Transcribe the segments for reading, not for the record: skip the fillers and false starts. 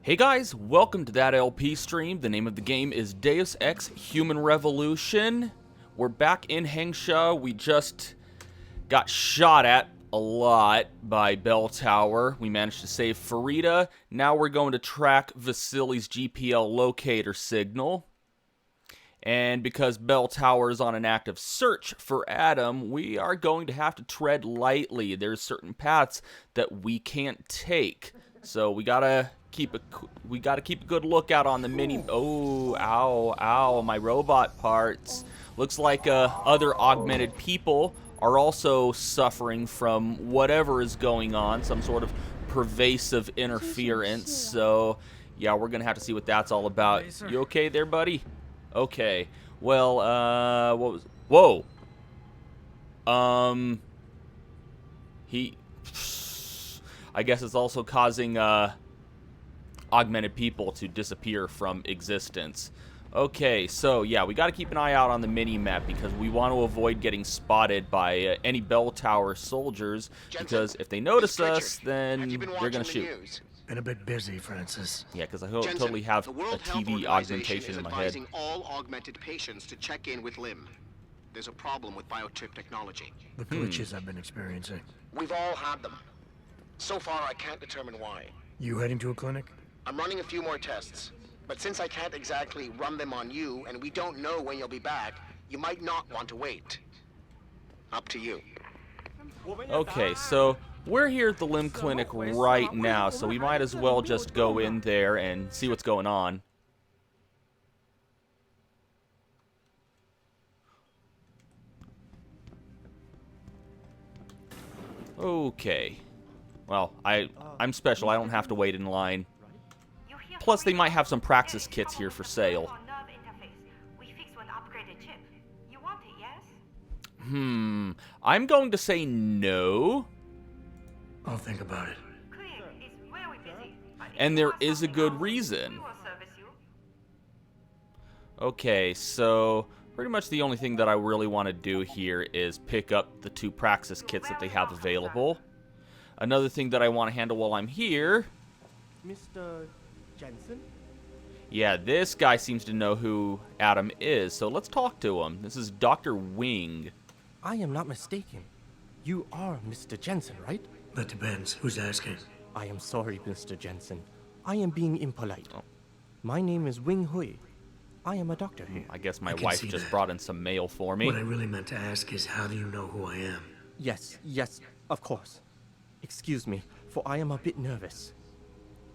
Hey guys, welcome to that LP stream. The name of the game is Deus Ex Human Revolution. We're back in Hengsha. We just got shot at a lot by Bell Tower. We managed to save Farida. Now we're going to track Vasily's GPL locator signal. And because Bell Tower is on an active search for Adam, we are going to have to tread lightly. There's certain paths that we can't take. So we gotta keep a good lookout on the mini. Oh, ow, my robot parts. Looks like other augmented people are also suffering from whatever is going on, some sort of pervasive interference. So yeah, we're gonna have to see what that's all about. You okay there, buddy? Okay. Well, what was? Whoa. I guess it's also causing augmented people to disappear from existence. Okay, so yeah, we got to keep an eye out on the mini-map because we want to avoid getting spotted by any Bell Tower soldiers, because if they notice us, then they're going to shoot. Been a bit busy, Francis. Yeah, because I totally have a TV augmentation in my head. All augmented patients to check in with Lim. There's a problem with biochip technology. The glitches I've been experiencing. We've all had them. So far, I can't determine why. You heading to a clinic? I'm running a few more tests, but since I can't exactly run them on you, and we don't know when you'll be back, you might not want to wait. Up to you. Okay, so we're here at the Lim Clinic right now, so we might as well just go in there and see what's going on. Okay. Well, I'm special. I don't have to wait in line. Plus, they might have some praxis kits here for sale. I'm going to say no. I'll think about it. And there is a good reason. Okay, so pretty much the only thing that I really want to do here is pick up the 2 praxis kits that they have available. Another thing that I want to handle while I'm here... Mr. Jensen? Yeah, this guy seems to know who Adam is, so let's talk to him. This is Dr. Wing. I am not mistaken. You are Mr. Jensen, right? That depends. Who's asking? I am sorry, Mr. Jensen. I am being impolite. Oh. My name is Wing Hui. I am a doctor here. I guess my I can wife see just that. brought in some mail for me. What I really meant to ask is, how do you know who I am? Yes, of course. Excuse me, for I am a bit nervous.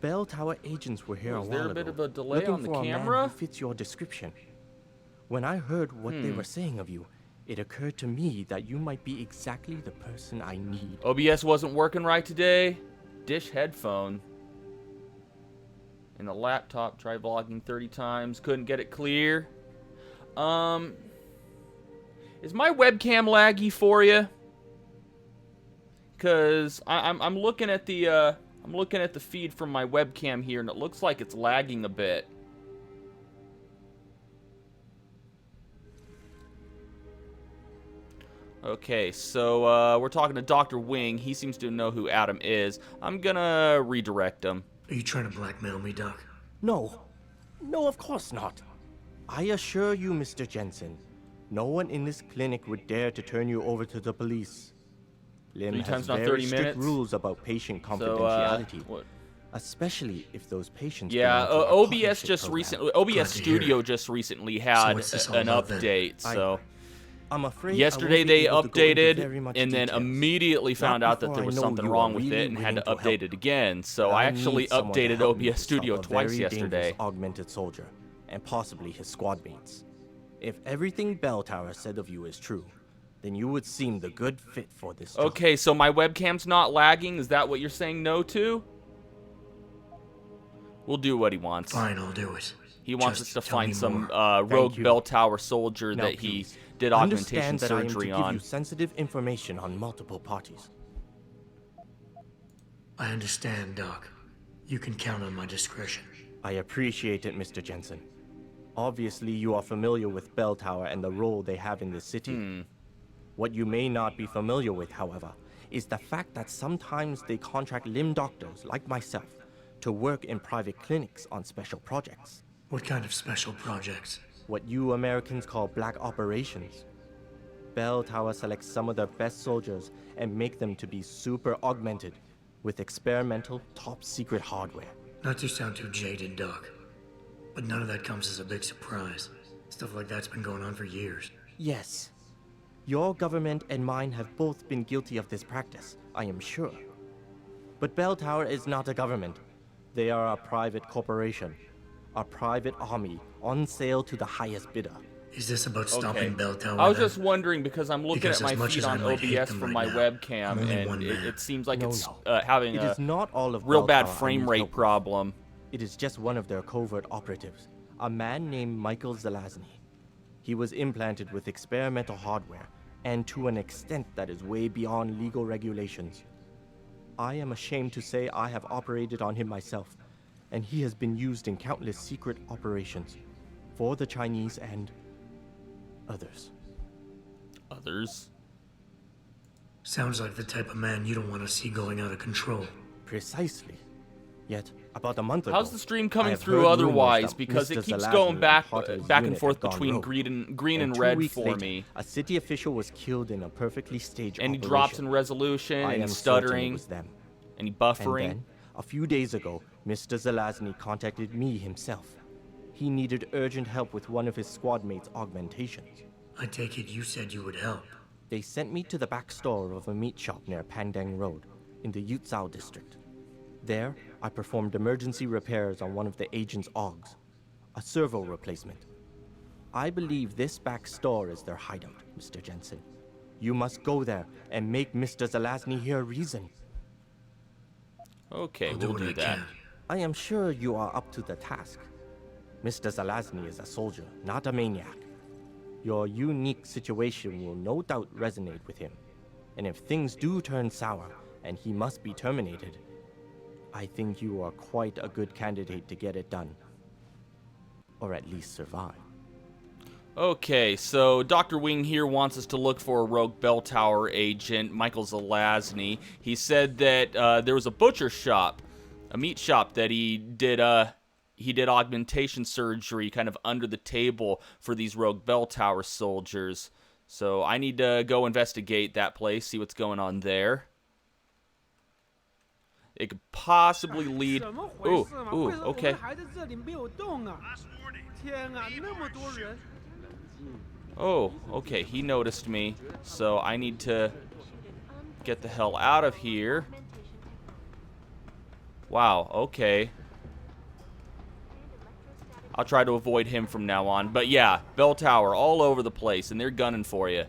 Bell Tower agents were here a Was while there a ago, bit of a delay looking on the for a man camera? who fits your description. When I heard what they were saying of you, it occurred to me that you might be exactly the person I need. OBS wasn't working right today. Dish headphone. And the laptop, try vlogging 30 times, couldn't get it clear. Is my webcam laggy for you? Cause I'm looking at the feed from my webcam here, and it looks like it's lagging a bit. Okay, so we're talking to Dr. Wing. He seems to know who Adam is. I'm gonna redirect him. Are you trying to blackmail me, Doc? No, of course not. I assure you, Mr. Jensen, no one in this clinic would dare to turn you over to the police. Lim 3 has times not very 30 strict minutes. rules about patient So, confidentiality, what? especially if those patients. Yeah, belong to our OBS partnership just program. recently, OBS Glad to hear Studio it. just recently So had what's this all an about then? update. So I'm afraid yesterday I won't be they able to go into very updated, much and then details. immediately found Not out that before there I was know something you wrong are with really it and had to willing to update help. it again. So But I need actually someone to updated help me OBS to Studio stop a twice very yesterday. dangerous augmented soldier, and possibly his squad mates. If everything Bell Tower said of you is true, then you would seem the good fit for this job. Okay, so my webcam's not lagging. Is that what you're saying no to? We'll do what he wants. Fine, I'll do it. He wants Just us to tell find me some more. rogue you. Bell Tower soldier Now, that he please, did augmentation understand that I am to surgery give on. you sensitive information on multiple parties. I understand, Doc. You can count on my discretion. I appreciate it, Mr. Jensen. Obviously, you are familiar with Bell Tower and the role they have in the city. What you may not be familiar with, however, is the fact that sometimes they contract limb doctors like myself to work in private clinics on special projects. What kind of special projects? What you Americans call black operations. Bell Tower selects some of their best soldiers and make them to be super augmented with experimental top secret hardware. Not to sound too jaded, Doc, but none of that comes as a big surprise. Stuff like that's been going on for years. Yes. Your government and mine have both been guilty of this practice, I am sure. But Bell Tower is not a government. They are a private corporation. A private army on sale to the highest bidder. Is this about stopping Bell Tower? I was then? just wondering because I'm looking Because at my as much feed as I on might hate OBS them from right my now, webcam, I'm only and one man. it seems like No, it's no. having It a is not all of real Bell bad Tower I frame need rate help with. problem. It is just one of their covert operatives, a man named MikeELtheGamer. He was implanted with experimental hardware, and to an extent that is way beyond legal regulations. I am ashamed to say I have operated on him myself, and he has been used in countless secret operations for the Chinese and others. Others? Sounds like the type of man you don't want to see going out of control. Precisely. Yet, about a month ago, How's the stream I coming have through heard otherwise? rumors that Because it Mr. keeps Zelazny going and back part of his and unit forth had gone between rogue. green and 2 red weeks for later, me. a city official was killed in a perfectly staged And he operation. drops in resolution, I and am he's certain it stuttering, was them. and he And buffering. then, a few days ago, Mr. Zelazny contacted me himself. He needed urgent help with one of his squad mates' augmentations. I take it you said you would help. They sent me to the back store of a meat shop near Pandang Road, in the Yutzao district. There, I performed emergency repairs on one of the agent's augs, a servo replacement. I believe this back store is their hideout, Mr. Jensen. You must go there and make Mr. Zelazny hear reason. Okay, I'll we'll what do I that. can. I am sure you are up to the task. Mr. Zelazny is a soldier, not a maniac. Your unique situation will no doubt resonate with him. And if things do turn sour and he must be terminated, I think you are quite a good candidate to get it done. Or at least survive. Okay, so Dr. Wing here wants us to look for a rogue bell tower agent, MikeELtheGamer. He said that there was a butcher shop, a meat shop that he did augmentation surgery kind of under the table for these rogue bell tower soldiers. So I need to go investigate that place, see what's going on there. It could possibly lead... Ooh, okay. Oh, okay, he noticed me, so I need to get the hell out of here. Wow, okay. I'll try to avoid him from now on. But yeah, bell tower all over the place, and they're gunning for you.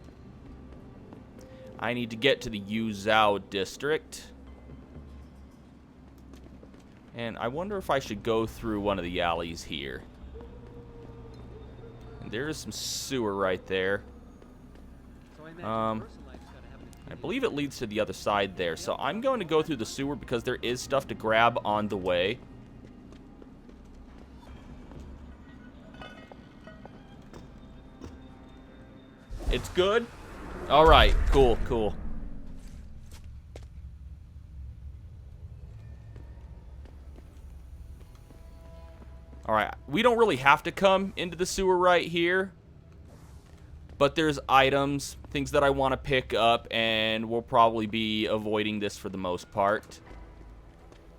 I need to get to the Yuzhou district. And I wonder if I should go through one of the alleys here. And there is some sewer right there. I believe it leads to the other side there. So I'm going to go through the sewer because there is stuff to grab on the way. It's good? Alright, cool, cool. Alright, we don't really have to come into the sewer right here. But there's items, things that I want to pick up, and we'll probably be avoiding this for the most part.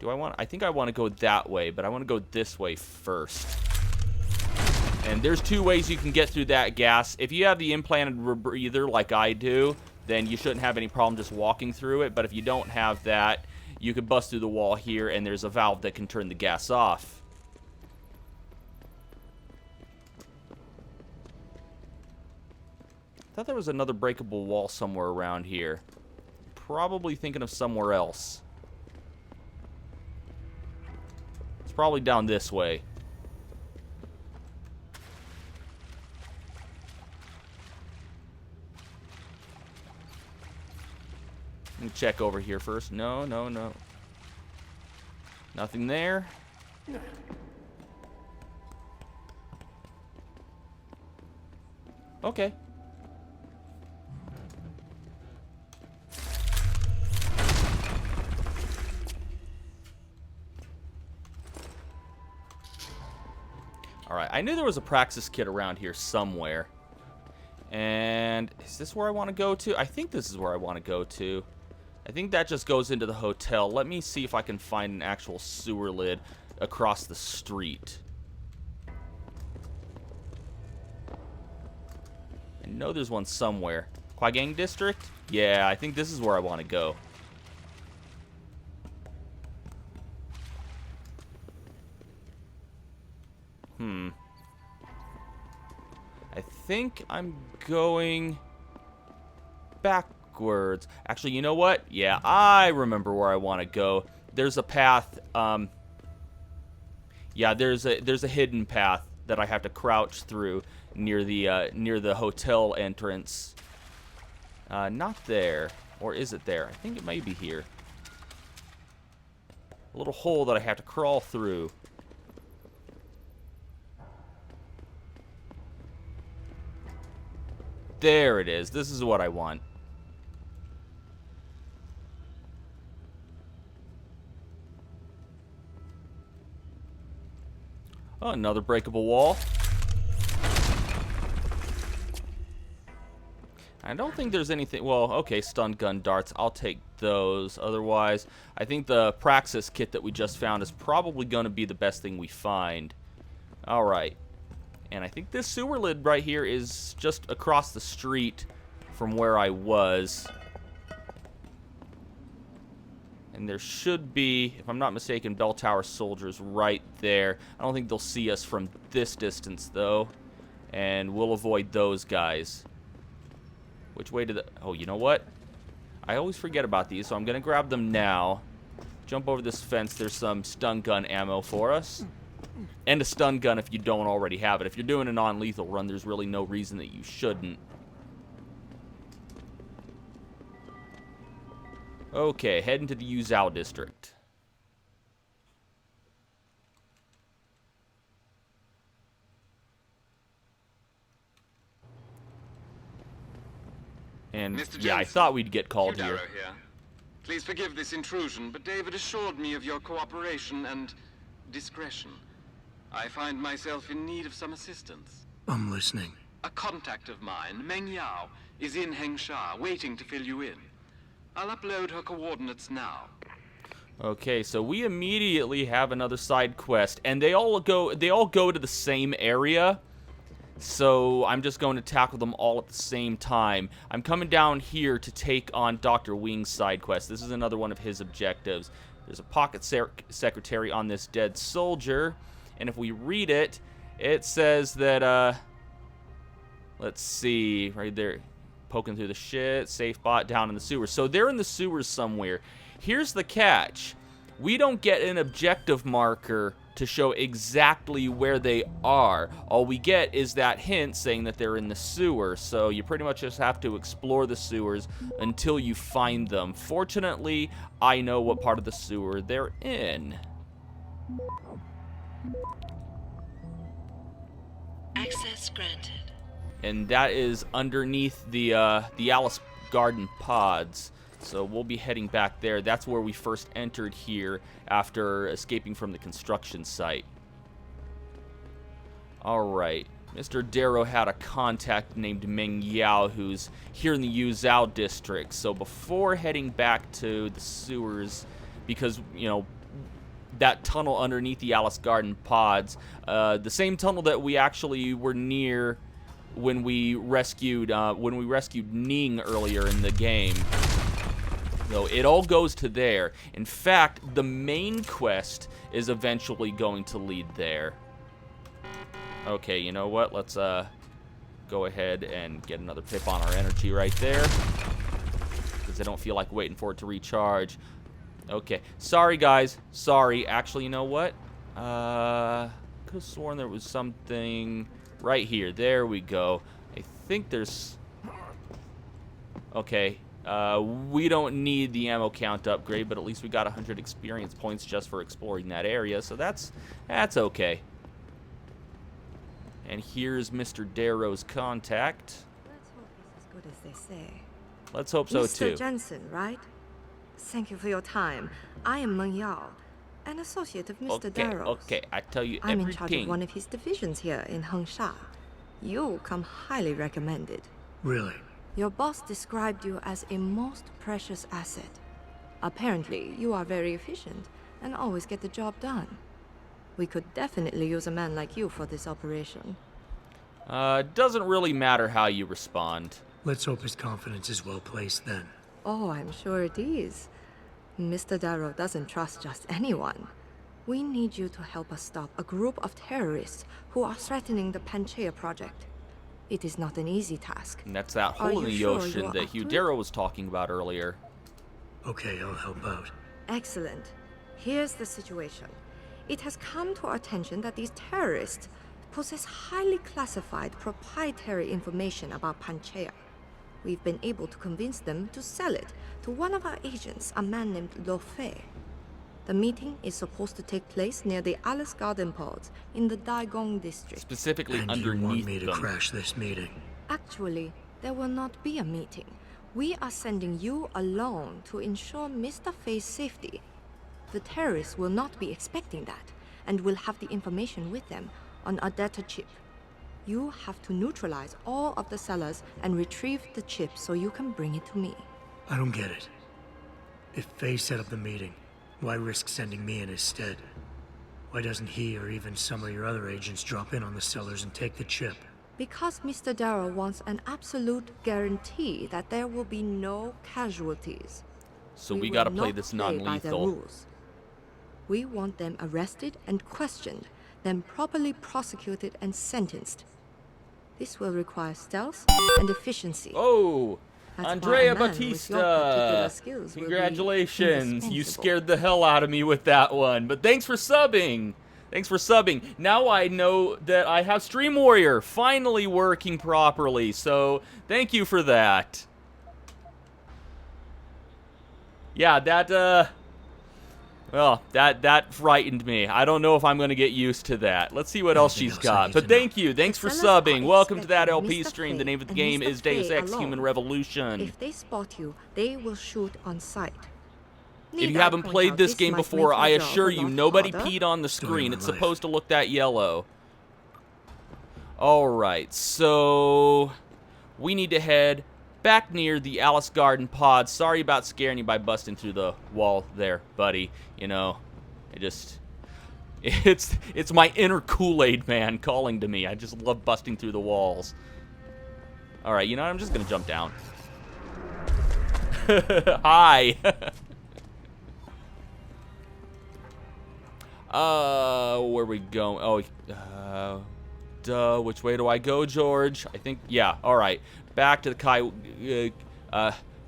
I think I want to go that way, but I want to go this way first. And there's 2 ways you can get through that gas. If you have the implanted rebreather like I do, then you shouldn't have any problem just walking through it. But if you don't have that, you could bust through the wall here, and there's a valve that can turn the gas off. I thought there was another breakable wall somewhere around here. Probably thinking of somewhere else. It's probably down this way. Let me check over here first. No, no, no. Nothing there. Okay. Alright, I knew there was a Praxis kit around here somewhere. And is this where I want to go to? I think this is where I want to go to. I think that just goes into the hotel. Let me see if I can find an actual sewer lid across the street. I know there's one somewhere. Kwagang District? Yeah, I think this is where I want to go. I think I'm going backwards. Actually, you know what? Yeah, I remember where I want to go. There's a path. Yeah, there's a hidden path that I have to crouch through near the hotel entrance. Not there, or is it there? I think it may be here. A little hole that I have to crawl through. There it is. This is what I want. Oh, another breakable wall. I don't think there's anything... Well, okay, stun gun darts. I'll take those. Otherwise, I think the Praxis kit that we just found is probably going to be the best thing we find. Alright. And I think this sewer lid right here is just across the street from where I was. And there should be, if I'm not mistaken, bell tower soldiers right there. I don't think they'll see us from this distance, though. And we'll avoid those guys. Which way to the... Oh, you know what? I always forget about these, so I'm going to grab them now. Jump over this fence. There's some stun gun ammo for us. And a stun gun if you don't already have it. If you're doing a non-lethal run, there's really no reason that you shouldn't. Okay, heading to the Yuzhou district. And Mr. yeah, I Jensen, thought we'd get called Hugh here. Darrow here. Please forgive this intrusion, but David assured me of your cooperation and discretion. I find myself in need of some assistance. I'm listening. A contact of mine, Meng Yao, is in Hengsha, waiting to fill you in. I'll upload her coordinates now. Okay, so we immediately have another side quest, and they all go to the same area. So I'm just going to tackle them all at the same time. I'm coming down here to take on Dr. Wing's side quest. This is another one of his objectives. There's a pocket secretary on this dead soldier, and if we read it, it says that, let's see, right there, poking through the shit, safe bot down in the sewers. So they're in the sewers somewhere. Here's the catch. We don't get an objective marker to show exactly where they are. All we get is that hint saying that they're in the sewer, so you pretty much just have to explore the sewers until you find them. Fortunately, I know what part of the sewer they're in. Access granted. And that is underneath the Alice Garden pods. So we'll be heading back there. That's where we first entered here after escaping from the construction site. Alright. Mr. Darrow had a contact named Meng Yao who's here in the Yuzhou district. So before heading back to the sewers, because, you know, that tunnel underneath the Alice Garden pods, the same tunnel that we actually were near when we rescued Ning earlier in the game. So it all goes to there. In fact, the main quest is eventually going to lead there. Okay, you know what? Let's go ahead and get another pip on our energy right there, because I don't feel like waiting for it to recharge. Okay, sorry guys, sorry. Actually, you know what? Could have sworn there was something right here. There we go. I think there's... Okay, we don't need the ammo count upgrade, but at least we got 100 experience points just for exploring that area, so that's okay. And here's Mr. Darrow's contact. Let's hope it's as good as they say. Let's hope so Mr. too. Jensen, right? Thank you for your time. I am Meng Yao. An associate of Mr. Okay, Darrow's. okay, I tell you I'm in charge of everything. one of his divisions here in Hengsha. You come highly recommended. Really? Your boss described you as a most precious asset. Apparently, you are very efficient and always get the job done. We could definitely use a man like you for this operation. Doesn't really matter how you respond. Let's hope his confidence is well placed then. Oh, I'm sure it is. Mr. Darrow doesn't trust just anyone. We need you to help us stop a group of terrorists who are threatening the Panchaea project. It is not an easy task. And that's that Are hole in you the sure ocean you are that up to Hugh it? Darrow was talking about earlier. Okay, I'll help out. Excellent. Here's the situation. It has come to our attention that these terrorists possess highly classified proprietary information about Panchaea. We've been able to convince them to sell it to one of our agents, a man named Lo Fei. The meeting is supposed to take place near the Alice Garden pods in the Daigong district. Specifically And you underneath want me to them. crash this meeting? Actually, there will not be a meeting. We are sending you alone to ensure Mr. Fei's safety. The terrorists will not be expecting that, and will have the information with them on a data chip. You have to neutralize all of the sellers and retrieve the chip so you can bring it to me. I don't get it. If Faye set up the meeting, why risk sending me in his stead? Why doesn't he or even some of your other agents drop in on the sellers and take the chip? Because Mr. Darrow wants an absolute guarantee that there will be no casualties. So we will gotta play not this play by their non-lethal. rules. We want them arrested and questioned, then properly prosecuted and sentenced. This will require stealth and efficiency. Oh, That's why Andrea a man with your Batista. particular skills will be Congratulations. You indispensable. scared the hell out of me with that one. But thanks for subbing. Thanks for subbing. Now I know that I have Stream Warrior finally working properly. So thank you for that. Yeah, well, that frightened me. I don't know if I'm going to get used to that. Let's see what else Anything she's else I got. need But to know? thank you. Thanks for The sellers subbing. are Welcome to that expecting LP Mr. stream. Fei The name of the and game Mr. is Deus Fei Ex alone. Human Revolution. If they spot you, they will shoot on sight. If Need you I haven't point played out this this game might before, make I your job assure a you, lot nobody harder? peed on the Story screen. of It's my life. supposed to look that yellow. Alright, so we need to head back near the Alice Garden pod. Sorry about scaring you by busting through the wall there, buddy. You know, it's my inner Kool-Aid man calling to me. I just love busting through the walls. Alright, you know what? I'm just gonna jump down. Hi. Where we going? Oh, duh. Which way do I go, George? I think, yeah. All right, back to the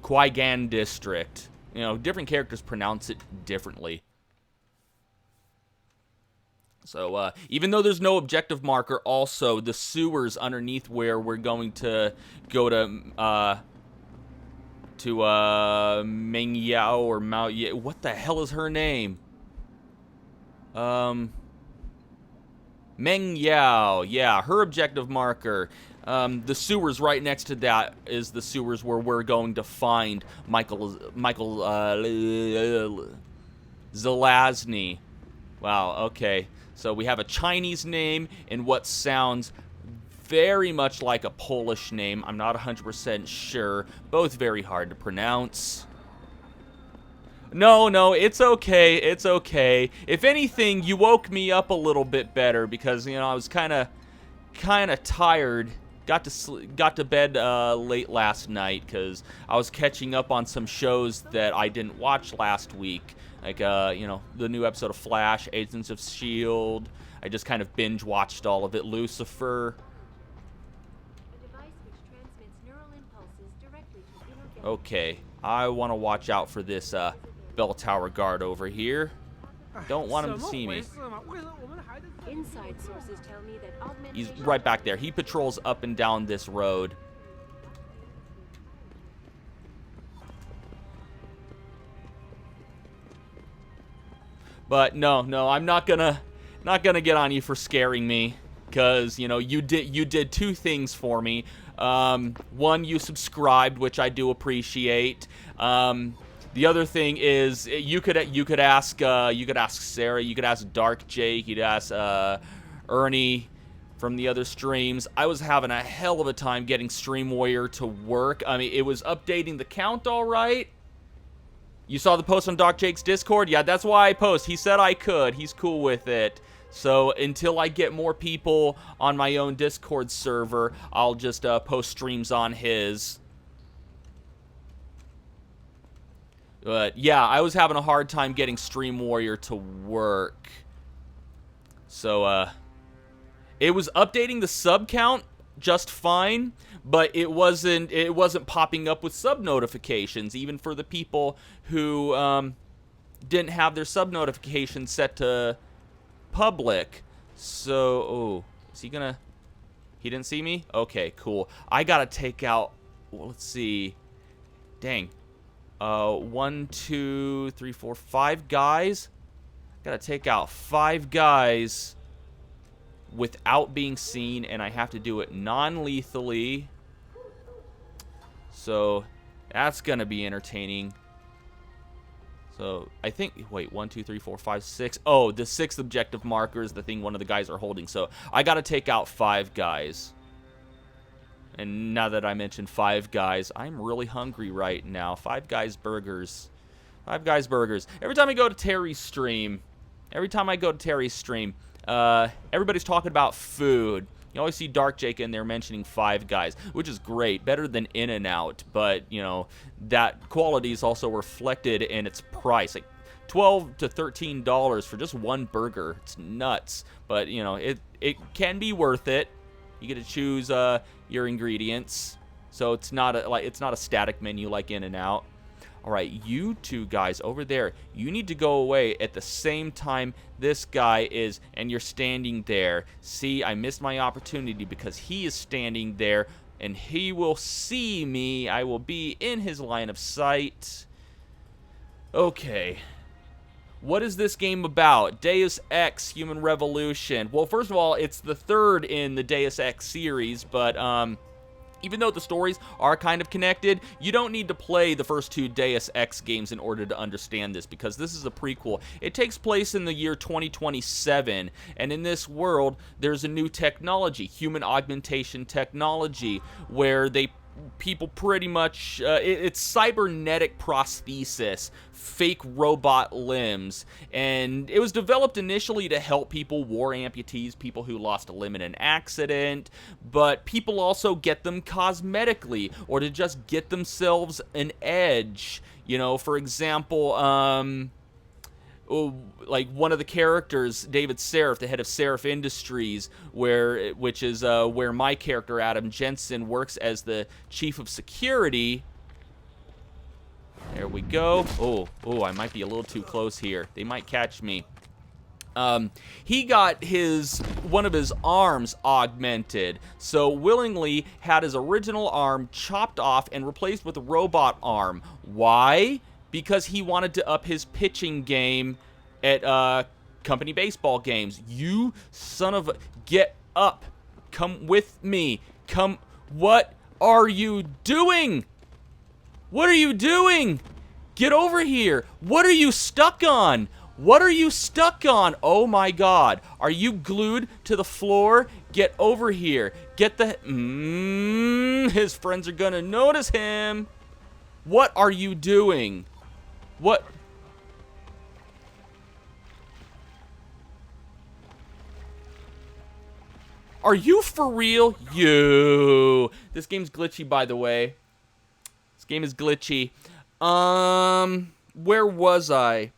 Qui-Gan district. You know, different characters pronounce it differently. So, even though there's no objective marker, also the sewers underneath where we're going to go to Meng Yao or Mao Ye. What the hell is her name? Meng Yao. Yeah, her objective marker. The sewers right next to that is the sewers where we're going to find Michael Zelazny. Wow, okay. So we have a Chinese name and what sounds very much like a Polish name. I'm not 100% sure. Both very hard to pronounce. No, it's okay. It's okay. If anything, you woke me up a little bit better because, you know, I was kind of tired. Got to bed late last night because I was catching up on some shows that I didn't watch last week. Like, you know, the new episode of Flash, Agents of S.H.I.E.L.D. I just kind of binge watched all of it. Lucifer. Okay, I want to watch out for this bell tower guard over here. Don't want him to see me. Inside sources tell me that He's augmentation right back there. He patrols up and down this road. But no, I'm not gonna get on you for scaring me, cause you know you did two things for me. One, you subscribed, which I do appreciate. The other thing is you could ask Sarah, you could ask Dark Jake, you'd ask Ernie from the other streams. I was having a hell of a time getting Stream Warrior to work. I mean, it was updating the count all right. You saw the post on Dark Jake's Discord? Yeah, that's why I post. He said I could. He's cool with it. So until I get more people on my own Discord server, I'll just post streams on his. But yeah, I was having a hard time getting Stream Warrior to work. So it was updating the sub count just fine, but it wasn't popping up with sub notifications, even for the people who didn't have their sub notifications set to public. So, oh, is he gonna... He didn't see me? Okay, cool. I gotta take out... Well, let's see. Dang. 1, 2, 3, 4, 5 guys. Gotta take out 5 guys without being seen, and I have to do it non-lethally. So, that's gonna be entertaining. So, I think, wait, 1, 2, 3, 4, 5, 6. Oh, the 6th objective marker is the thing one of the guys are holding. So, I gotta take out 5 guys. And now that I mentioned 5 guys, I'm really hungry right now. 5 Guys Burgers. 5 Guys Burgers. Every time I go to Terry's stream, everybody's talking about food. You always see Dark Jake in there mentioning 5 Guys, which is great. Better than In-N-Out, but, you know, that quality is also reflected in its price. Like, $12 to $13 for just one burger. It's nuts. But, you know, it can be worth it. You get to choose your ingredients. So it's not a static menu like In-N-Out. All right, you 2 guys over there, you need to go away at the same time this guy is, and you're standing there. See, I missed my opportunity because he is standing there, and he will see me. I will be in his line of sight. Okay. What is this game about? Deus Ex Human Revolution. Well, first of all, it's the 3rd in the Deus Ex series, but even though the stories are kind of connected, you don't need to play the first 2 Deus Ex games in order to understand this, because this is a prequel. It takes place in the year 2027, and in this world, there's a new technology, human augmentation technology, where people pretty much, it's cybernetic prosthesis, fake robot limbs, and it was developed initially to help people, war amputees, people who lost a limb in an accident, but people also get them cosmetically, or to just get themselves an edge. You know, for example, like one of the characters, David Seraph, the head of Seraph Industries, which is where my character Adam Jensen works as the chief of security. There we go. Oh, I might be a little too close here. They might catch me. He got one of his arms augmented, so willingly had his original arm chopped off and replaced with a robot arm. Why? Because he wanted to up his pitching game at company baseball games. You son of a... Get up. Come with me. Come... What are you doing? What are you doing? Get over here. What are you stuck on? What are you stuck on? Oh my god. Are you glued to the floor? Get over here. Get the... his friends are gonna notice him. What are you doing? What? Are you for real? This game's glitchy, by the way. This game is glitchy. Where was I?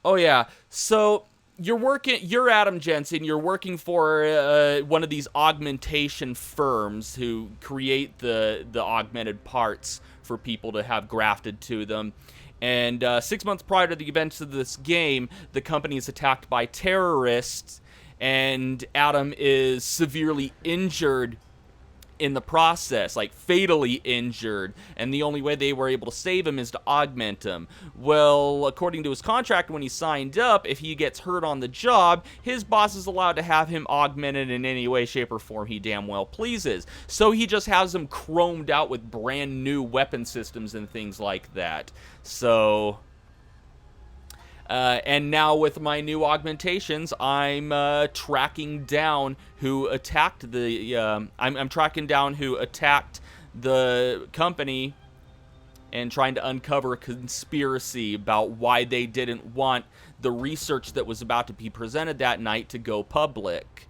Oh yeah. So you're Adam Jensen. You're working for one of these augmentation firms who create the augmented parts for people to have grafted to them. And 6 months prior to the events of this game, the company is attacked by terrorists, and Adam is severely injured in the process, like fatally injured, and the only way they were able to save him is to augment him. Well, according to his contract when he signed up, if he gets hurt on the job, his boss is allowed to have him augmented in any way, shape, or form he damn well pleases. So he just has him chromed out with brand new weapon systems and things like that. So... and now with my new augmentations, I'm tracking down who attacked the. I'm tracking down who attacked the company, and trying to uncover a conspiracy about why they didn't want the research that was about to be presented that night to go public.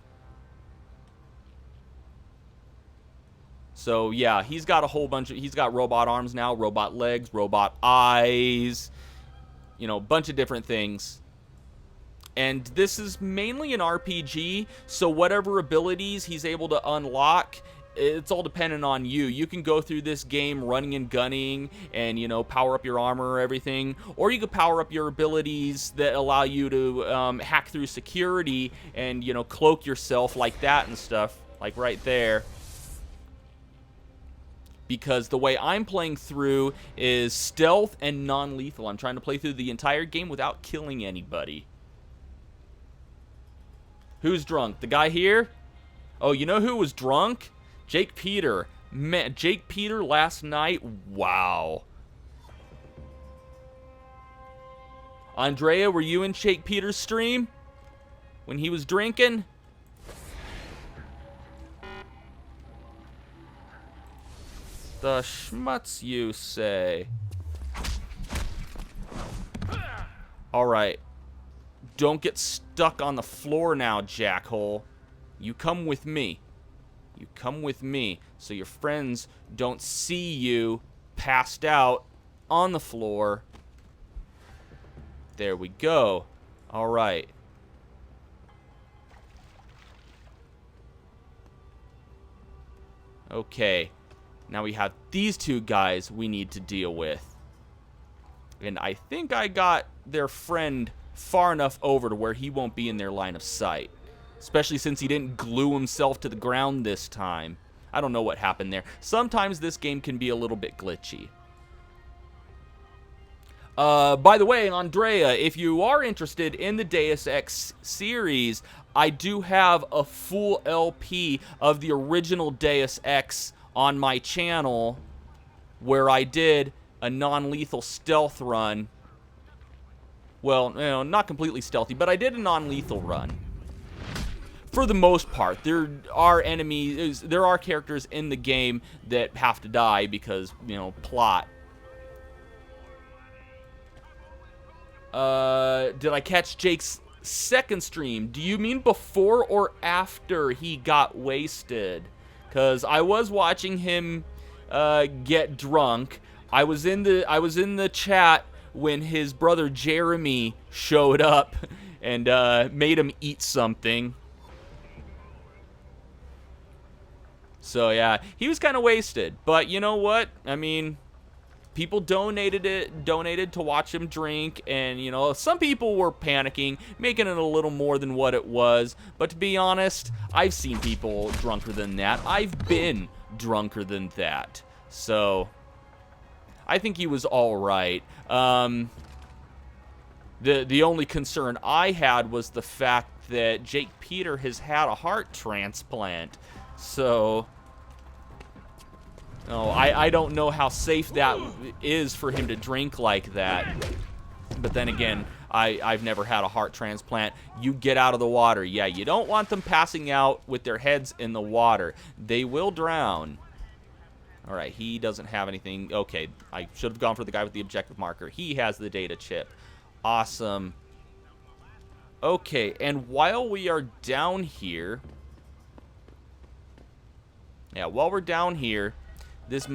So yeah, he's got a whole bunch of. He's got robot arms now, robot legs, robot eyes. You know, a bunch of different things. And this is mainly an RPG, so whatever abilities he's able to unlock, it's all dependent on you. You can go through this game running and gunning and, you know, power up your armor or everything. Or you could power up your abilities that allow you to hack through security and, you know, cloak yourself like that and stuff. Like right there. Because the way I'm playing through is stealth and non-lethal. I'm trying to play through the entire game without killing anybody. Who's drunk? The guy here? Oh, you know who was drunk? Jake Peter. Man, Jake Peter last night? Wow. Andrea, were you in Jake Peter's stream? When he was drinking? The schmutz, you say? Alright. Don't get stuck on the floor now, jackhole. You come with me. You come with me so your friends don't see you passed out on the floor. There we go. Alright. Okay. Now we have these two guys we need to deal with. And I think I got their friend far enough over to where he won't be in their line of sight. Especially since he didn't glue himself to the ground this time. I don't know what happened there. Sometimes this game can be a little bit glitchy. By the way, Andrea, if you are interested in the Deus Ex series, I do have a full LP of the original Deus Ex on my channel where I did a non-lethal stealth run. Well, you know, not completely stealthy, but I did a non-lethal run. For the most part, there are enemies, there are characters in the game that have to die because, you know, plot. Did I catch Jake's second stream? Do you mean before or after he got wasted? Because I was watching him get drunk. I was in the chat when his brother Jeremy showed up and made him eat something. So yeah, he was kind of wasted. But you know what? I mean, people donated to watch him drink, and you know, some people were panicking, making it a little more than what it was. But to be honest, I've seen people drunker than that. I've been drunker than that. So I think he was all right. The only concern I had was the fact that Jake Peter has had a heart transplant. So oh, I don't know how safe that is for him to drink like that. But then again, I've never had a heart transplant. You get out of the water. Yeah, you don't want them passing out with their heads in the water. They will drown. All right, he doesn't have anything. Okay, I should have gone for the guy with the objective marker. He has the data chip. Awesome. Okay, and while we are down here... Yeah, while we're down here, this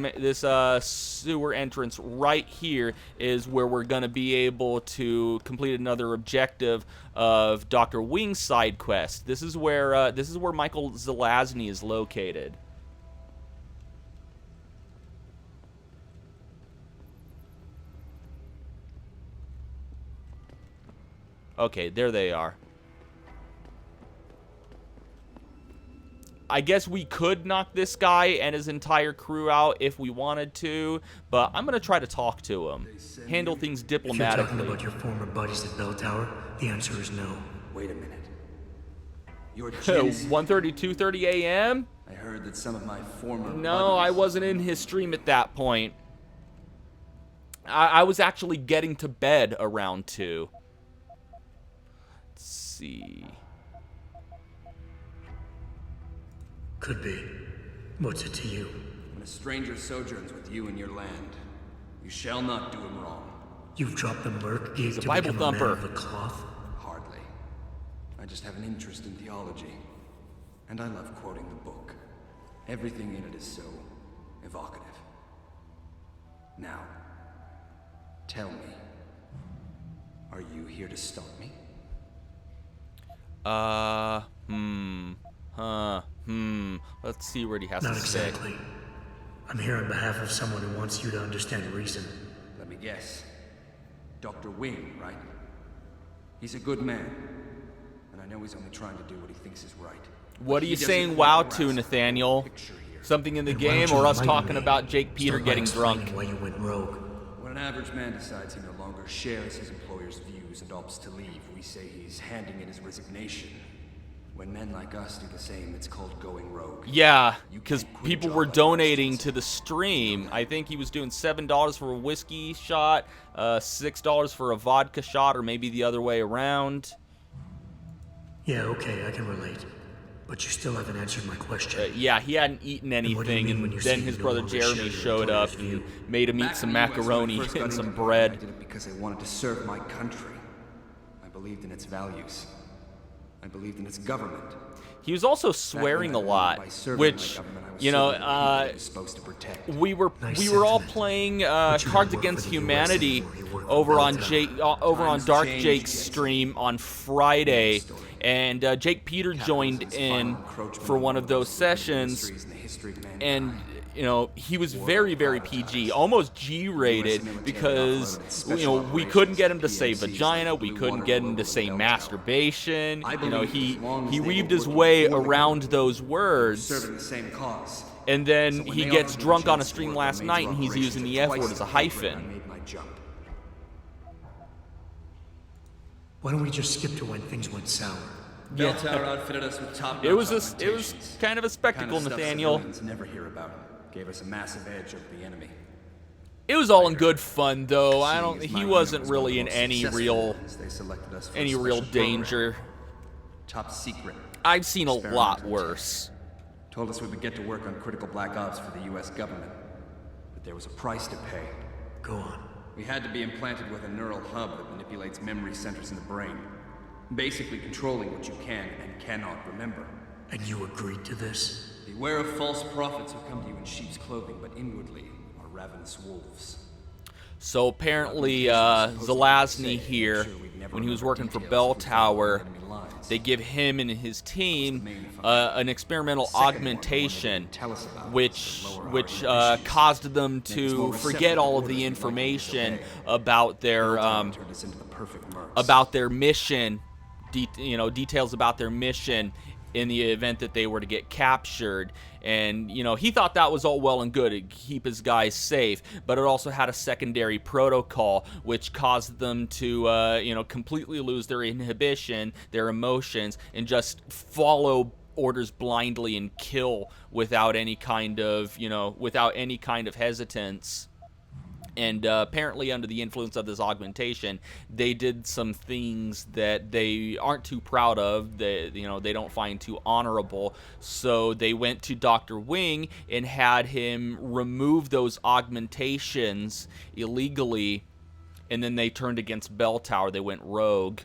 sewer entrance right here is where we're going to be able to complete another objective of Dr. Wing's side quest. This is where Michael Zelazny is located. Okay, there they are. I guess we could knock this guy and his entire crew out if we wanted to, but I'm going to try to talk to him. Handle things If you're talking diplomatically. about your former buddies at Bell Tower, the answer is no. Wait a minute. You're 1:30, 2:30 a.m.? I heard that some of my former No, I wasn't in his stream at that point. I was actually getting to bed around 2. Let's see. Could be. What's it to you? When a stranger sojourns with you in your land, you shall not do him wrong. You've dropped the merc gig a to Bible become a man thumper. of the cloth? Hardly. I just have an interest in theology. And I love quoting the book. Everything in it is so evocative. Now, tell me, are you here to stop me? Let's see what he has Not to say. exactly. I'm here on behalf of someone who wants you to understand reason. Let me guess. Dr. Wing, right? He's a good man. And I know he's only trying to do what he thinks is right. What are He you doesn't saying quite wow grasp to, the Nathaniel? picture here. Something in the And why don't game, you or us enlighten talking me? about Jake Peter Start by getting explaining drunk? why you went rogue. When an average man decides he no longer shares his employer's views and opts to leave, we say he's handing in his resignation. When men like us do the same, it's called going rogue. Yeah, You because can't quit a people job were like donating this. to the stream. I think he was doing $7 for a whiskey shot, $6 for a vodka shot, or maybe the other way around. Yeah, okay, I can relate. But you still haven't answered my question. Yeah, he hadn't eaten what do you anything, mean when and you then say his you no brother longer Jeremy share your showed up employer's and view? made him eat Back some in the US, when I macaroni first got and into some the army, bread. I did it because I wanted to serve my country. I believed in its values. I believed in its government. He was also Back swearing when a I lot, by serving which, my government, I was you know, serving the people it was supposed to protect. we were Nice all sentiment. playing But you Cards work Against for the US Humanity before you work for over on Belltown. over on Times Dark change, Jake's Jason. stream on Friday, Story. and Jake Peter joined Capitalism's in final encroachment for on one of the those most sessions, mysteries in the history of mankind. and you know, he was very, very PG, almost G-rated, because you know, we couldn't get him to say vagina, we couldn't get him to say masturbation. You know, he weaved his way around those words. serving the same cause. And then So when he they gets offered me drunk a on a chance to stream work last on night, major and he's using the F operations word as a at twice the pay grade, I hyphen. made my jump. Why don't we just skip to when things went sour? Bell Tower outfitted us with top-notch It was augmentations. kind of a spectacle, Kind of stuff Nathaniel. civilians never hear about. Gave us a massive edge over the enemy. It was all in good fun, though. I don't. Seeing as He my wasn't unit was really one in of the most any successful real ones, they selected us for a real special program. danger. Top secret. I've seen a lot Experimental worse. Told us we would get to work on critical black ops for the U.S. government. But there was a price to pay. Go on. We had to be implanted with a neural hub that manipulates memory centers in the brain. Basically controlling what you can and cannot remember. And you agreed to this? Beware of false prophets who come to you in sheep's clothing, but inwardly are ravenous wolves. So apparently, Zelazny here, when he was working for Bell Tower, they give him and his team an experimental augmentation, which caused them to forget all of the information about their mission, details about their mission in the event that they were to get captured. And, you know, he thought that was all well and good to keep his guys safe, but it also had a secondary protocol which caused them to, completely lose their inhibition, their emotions, and just follow orders blindly and kill without any kind of hesitance. And apparently under the influence of this augmentation, they did some things that they aren't too proud of, that they don't find too honorable. So they went to Dr. Wing and had him remove those augmentations illegally, and then they turned against Bell Tower. They went rogue.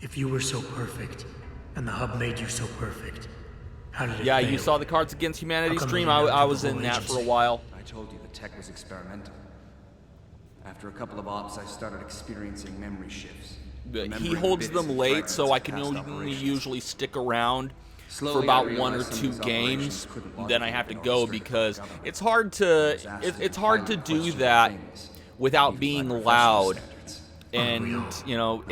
If you were so perfect, and the hub made you so perfect, how did it Yeah, fail? you saw the Cards Against Humanity How come stream. you never I took was the in whole that for a agency? while. I told you the tech was experimental. After a couple of ops, I started experiencing memory shifts. He Remembering holds bits them and late, fragments so I of can past only operations. usually stick around for Slowly, about I one or realized some two of these games. operations couldn't Then I have to logically go be because orchestrated by it's hard to government. it's hard to do that without being loud. and you know,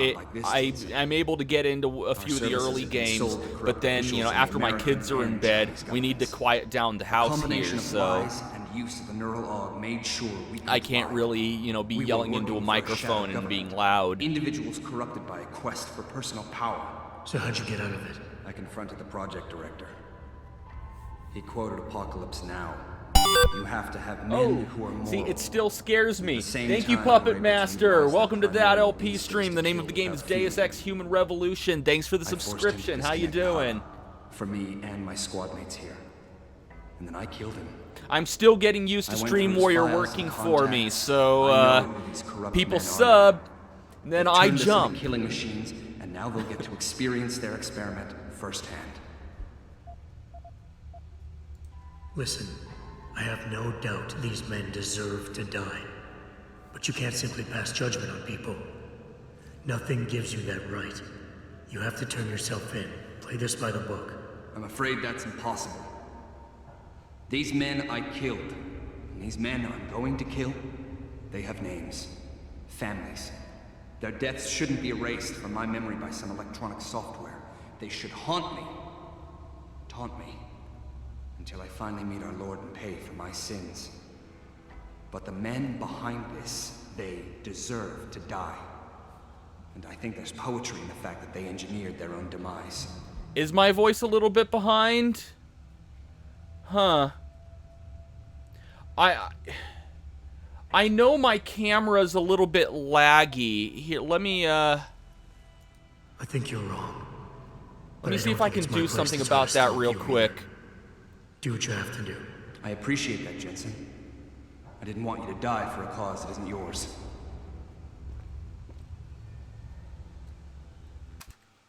I'm able to get into a few of the early games, but then, you know, after my kids are in bed, we need to quiet down the house here, so I can't really, you know, be yelling into a microphone and being loud. Individuals corrupted by a quest for personal power. So how'd you get out of it? I confronted the project director. He quoted Apocalypse Now. You have to have men who are moral. See, it still scares me. Thank you, time, Puppet we're Master. able to Welcome to utilize that that LP primary stream. The name of the game is feeling Deus Ex Human Revolution. Thanks for the I forced him to subscription. How you disconnect power doing? For me and my squad mates here. And then I killed him. I'm still getting used to I went Stream through his Warrior files working and for me, contacts. so I know who these corrupt people men are. sub, then They've I turned us into jump. killing machines, and now they'll get to experience their experiment firsthand. Listen, I have no doubt these men deserve to die. But you can't simply pass judgment on people. Nothing gives you that right. You have to turn yourself in. Play this by the book. I'm afraid that's impossible. These men I killed, and these men I'm going to kill, they have names, families. Their deaths shouldn't be erased from my memory by some electronic software. They should haunt me, taunt me, until I finally meet our Lord and pay for my sins. But the men behind this, they deserve to die. And I think there's poetry in the fact that they engineered their own demise. Is my voice a little bit behind? Huh. I know my camera's a little bit laggy. Here, let me I think you're wrong. let me see if I can do something about that real quick. Do what you have to do. I appreciate that, Jensen. I didn't want you to die for a cause that isn't yours.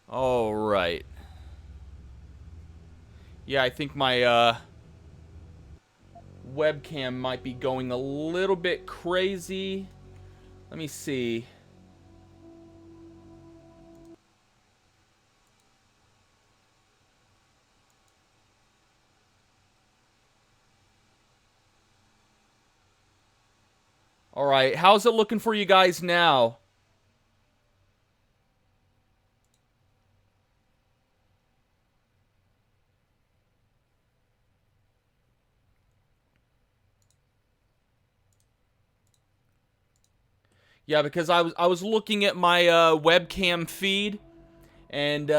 All right. Yeah, I think my webcam might be going a little bit crazy. Let me see. All right, how's it looking for you guys now? Yeah, because I was looking at my webcam feed, and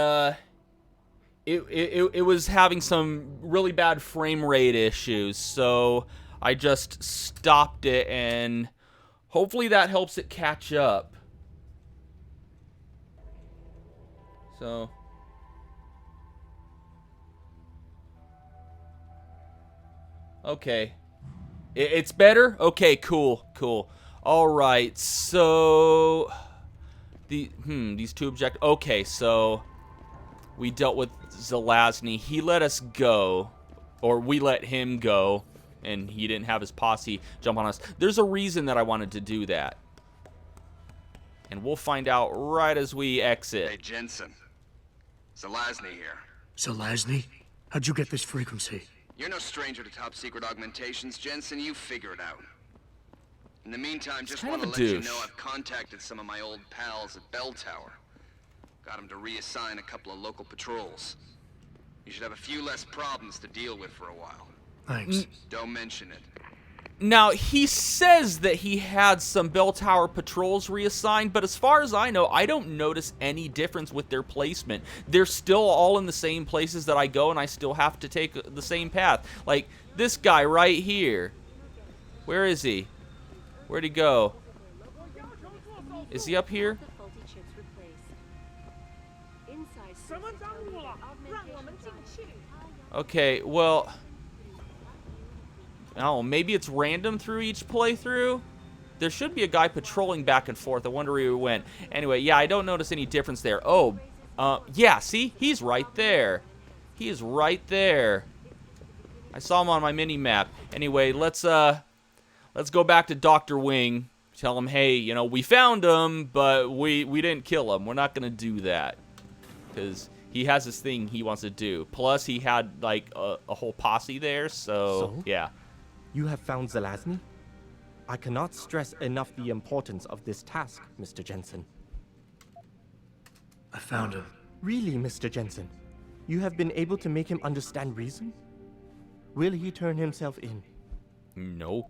it was having some really bad frame rate issues, so I just stopped it, and hopefully that helps it catch up. So okay, it's better. Okay, cool. All right, so these two okay, so we dealt with Zelazny. He let us go, or we let him go, and he didn't have his posse jump on us. There's a reason that I wanted to do that, and we'll find out right as we exit. Hey, Jensen. Zelazny here. Zelazny? How'd you get this frequency? You're no stranger to top secret augmentations, Jensen. You figure it out. In the meantime, just kind want to of let a you douche. know I've contacted some of my old pals at Bell Tower. Got them to reassign a couple of local patrols. You should have a few less problems to deal with for a while. Thanks. Don't mention it. Now, he says that he had some Bell Tower patrols reassigned, but as far as I know, I don't notice any difference with their placement. They're still all in the same places that I go, and I still have to take the same path. Like, this guy right here. Where is he? Where'd he go? Is he up here? Okay, well, oh, maybe it's random through each playthrough? There should be a guy patrolling back and forth. I wonder where he went. Anyway, yeah, I don't notice any difference there. Oh, yeah, see? He's right there. He is right there. I saw him on my mini-map. Anyway, let's go back to Dr. Wing. Tell him, hey, you know, we found him, but we didn't kill him. We're not going to do that. Because he has this thing he wants to do. Plus, he had, like, a whole posse there, so, yeah. You have found Zelazny? I cannot stress enough the importance of this task, Mr. Jensen. I found him. Really, Mr. Jensen? You have been able to make him understand reason? Will he turn himself in? No.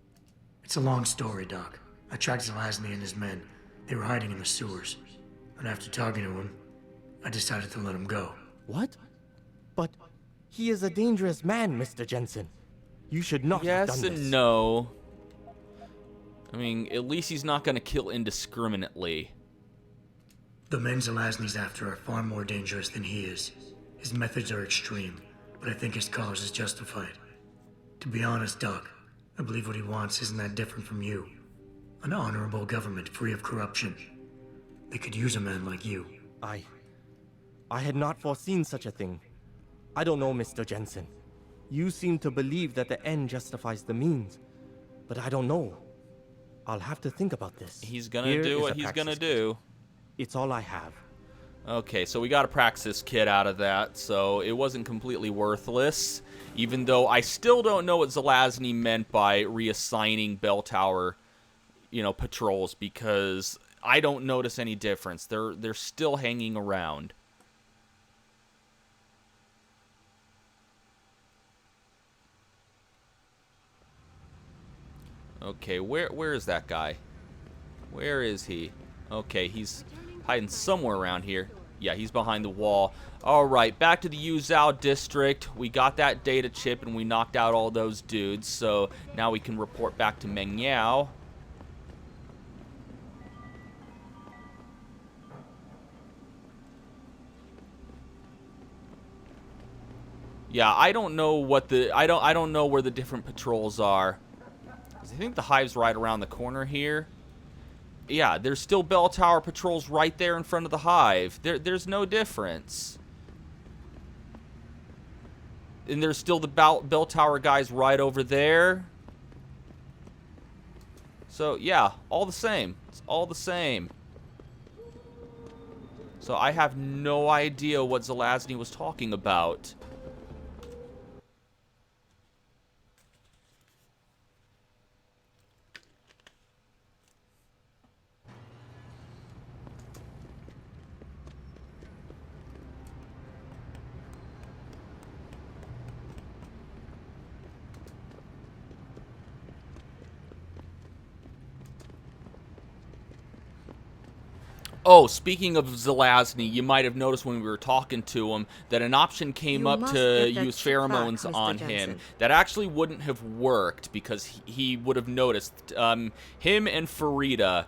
It's a long story, Doc. I tracked Zelazny and his men. They were hiding in the sewers. And after talking to him, I decided to let him go. What? But he is a dangerous man, Mr. Jensen. You should not have done Yes this. and no. I mean, at least he's not going to kill indiscriminately. The men Zelazny's after are far more dangerous than he is. His methods are extreme, but I think his cause is justified. To be honest, Doc, I believe what he wants isn't that different from you. An honorable government free of corruption. They could use a man like you. I had not foreseen such a thing. I don't know, Mr. Jensen. You seem to believe that the end justifies the means, but I don't know. I'll have to think about this. He's gonna Here do is what a he's praxis gonna kit. do. It's all I have. Okay, so we got a praxis kit out of that, so it wasn't completely worthless. Even though I still don't know what Zelazny meant by reassigning bell tower, patrols, because I don't notice any difference. They're still hanging around. Okay, where is that guy? Where is he? Okay, he's hiding somewhere around here. Yeah, he's behind the wall. Alright, back to the Yuzhou district. We got that data chip and we knocked out all those dudes. So now we can report back to Mengyao. Yeah, I don't know what I don't know where the different patrols are. I think the hive's right around the corner here. Yeah, there's still bell tower patrols right there in front of the hive. There's no difference. And there's still the bell tower guys right over there. So, yeah, all the same. It's all the same. So I have no idea what Zelazny was talking about. Oh, speaking of Zelazny, you might have noticed when we were talking to him that an option came You up must to get that use chip back, pheromones Mr. on Jensen. him. That actually wouldn't have worked because he would have noticed. Him and Farida,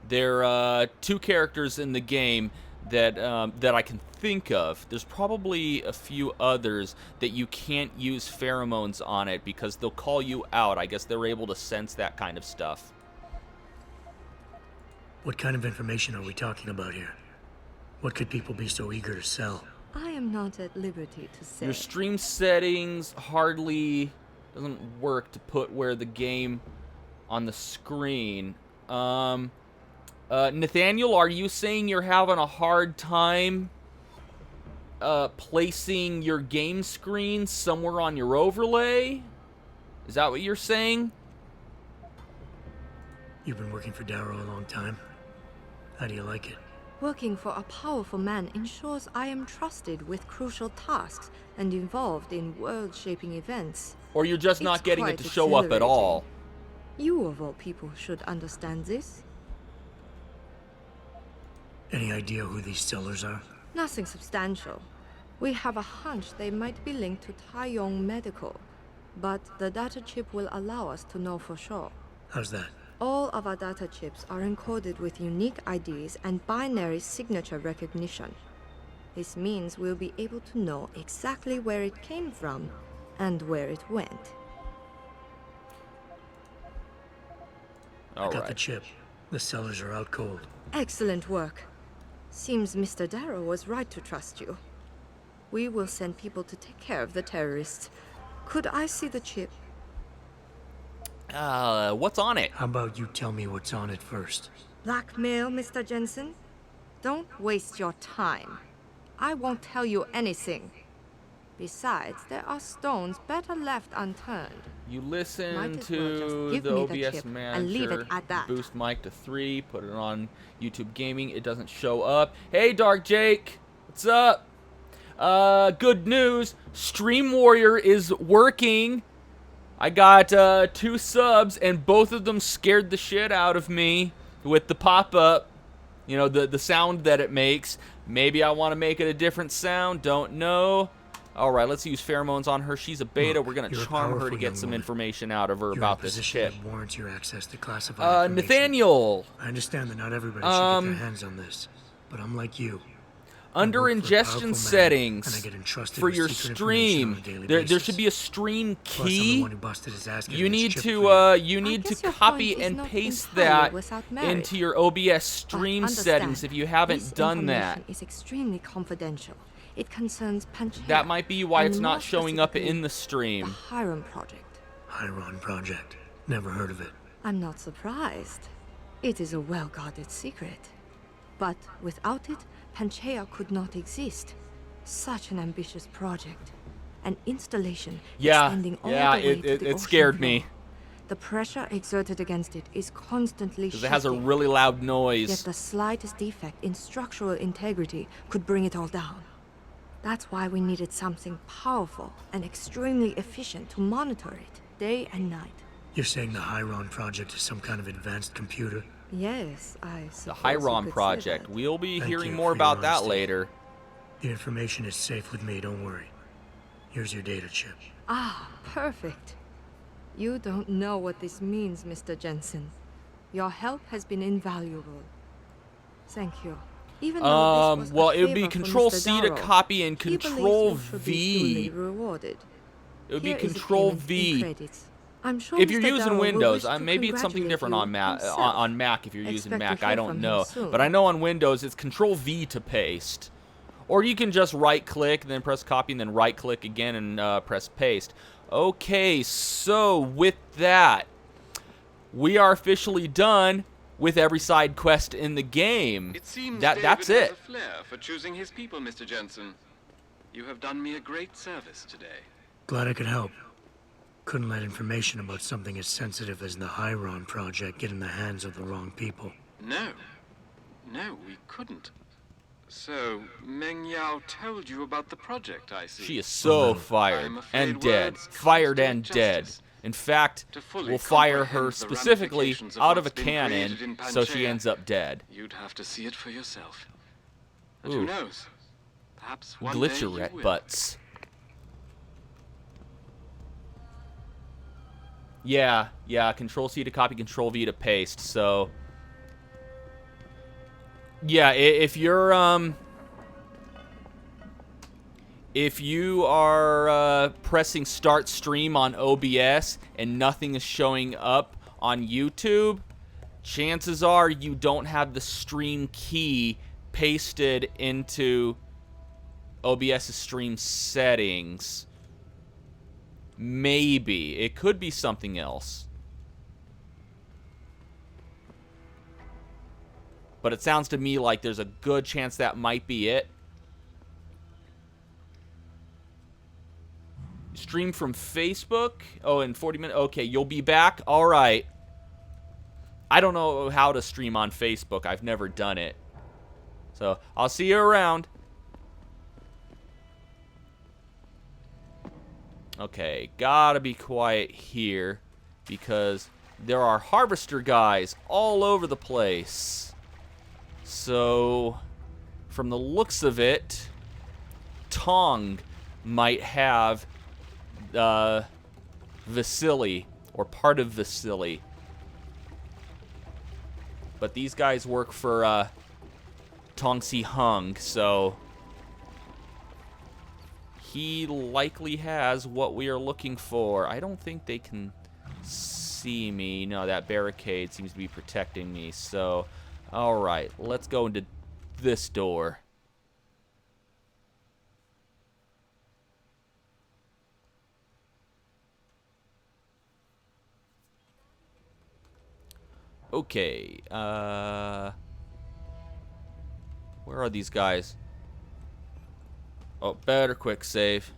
they're two characters in the game that I can think of. There's probably a few others that you can't use pheromones on it because they'll call you out. I guess they're able to sense that kind of stuff. What kind of information are we talking about here? What could people be so eager to sell? I am not at liberty to say. Your stream settings hardly doesn't work to put where the game on the screen. Nathaniel, are you saying you're having a hard time placing your game screen somewhere on your overlay? Is that what you're saying? You've been working for Darrow a long time. How do you like it? Working for a powerful man ensures I am trusted with crucial tasks and involved in world-shaping events. Or you're just not It's getting it quite to show up at all? You, of all people, should understand this. Any idea who these sellers are? Nothing substantial. We have a hunch they might be linked to Taiyong Medical, but the data chip will allow us to know for sure. How's that? All of our data chips are encoded with unique IDs and binary signature recognition. This means we'll be able to know exactly where it came from and where it went. I got the chip. The sellers are out cold. Excellent work. Seems Mr. Darrow was right to trust you. We will send people to take care of the terrorists. Could I see the chip? What's on it? How about you tell me what's on it first? Blackmail, Mr. Jensen? Don't waste your time. I won't tell you anything. Besides, there are stones better left unturned. You Might listen as well just to give the me the OBS chip manager. and leave it at that. Boost mic to 3. Put it on YouTube Gaming. It doesn't show up. Hey, Dark Jake. What's up? Good news. Stream Warrior is working. I got 2 subs, and both of them scared the shit out of me with the pop-up. You know, the sound that it makes. Maybe I want to make it a different sound. Don't know. All right, let's use pheromones on her. She's a beta. Look, We're going to you're a charm her to powerful get young some woman. information out of her You're about in a this position chip. that warrants your access to classified information. Nathaniel. I understand that not everybody should get their hands on this, but I'm like you. Under I work for a ingestion powerful man, and I settings get entrusted for with your secret stream, information on a daily there basis. should be a stream Plus, I'm the key. one who busted his ass You getting this need chip to for you. you need to guess your copy point is and not paste entirely that without merit. into your OBS stream Understand, settings if you haven't this done that. information is extremely confidential. It concerns Panchea. That might be why and it's more not showing up specifically, in the stream. The Hiram Project. Hyron Project. Never heard of it. I'm not surprised. It is a well-guarded secret. But without it, Panchea could not exist. Such an ambitious project. An installation extending all the way to the it ocean scared floor. me The pressure exerted against it is constantly because shifting. it has a really loud Yet noise. the slightest defect in structural integrity could bring it all down. That's why we needed something powerful and extremely efficient to monitor it, day and night. You're saying the Hyron Project is some kind of advanced computer? Yes, I The suppose Hiram you could say Project. that. We'll be Thank hearing you more for your about that honesty. later. The information is safe with me, don't worry. Here's your data chip. Ah, perfect. You don't know what this means, Mr. Jensen. Your help has been invaluable. Thank you. Even though this was well, a it would be favor from Control Mr. C to Darrow, copy and he believes Control you should be duly V. rewarded. It would be Here is a Control payment in V. credits. I'm sure If you're Mr. using Darrow will Windows, wish to maybe it's something congratulate different you on Mac. himself. On Mac, if you're using Expect to Mac, hear I from don't him know. soon. But I know on Windows it's Control V to paste, or you can just right-click, then press copy, and then right-click again and press paste. Okay, so with that, we are officially done with every side quest in the game. It seems That's David has it. a flair for choosing his people, Mr. Jensen. You have done me a great service today. Glad I could help. Couldn't let information about something as sensitive as the Hyron Project get in the hands of the wrong people. No. No, we couldn't. So, Meng Yao told you about the project, I see. She is so fired I'm afraid and dead. words Fired can't and do dead. justice. In fact, To fully we'll fire her comprehend the specifically ramifications of out of a what's been created cannon in so she Panchea. ends up dead. You'd have to see it for yourself. But Ooh. who knows? Perhaps one day you Glitcherette will. butts. Yeah, Control C to copy, Control V to paste. So, yeah, if you are pressing Start Stream on OBS and nothing is showing up on YouTube, chances are you don't have the stream key pasted into OBS's stream settings. Maybe. It could be something else. But it sounds to me like there's a good chance that might be it. Stream from Facebook? Oh, in 40 minutes? Okay, you'll be back? Alright. I don't know how to stream on Facebook. I've never done it. So, I'll see you around. Okay, gotta be quiet here because there are harvester guys all over the place. So, from the looks of it, Tong might have Vasily, or part of Vasily. But these guys work for Tong Si Hung, so he likely has what we are looking for. I don't think they can see me. No, that barricade seems to be protecting me. So, alright, let's go into this door. Okay, where are these guys? Oh, better quick save.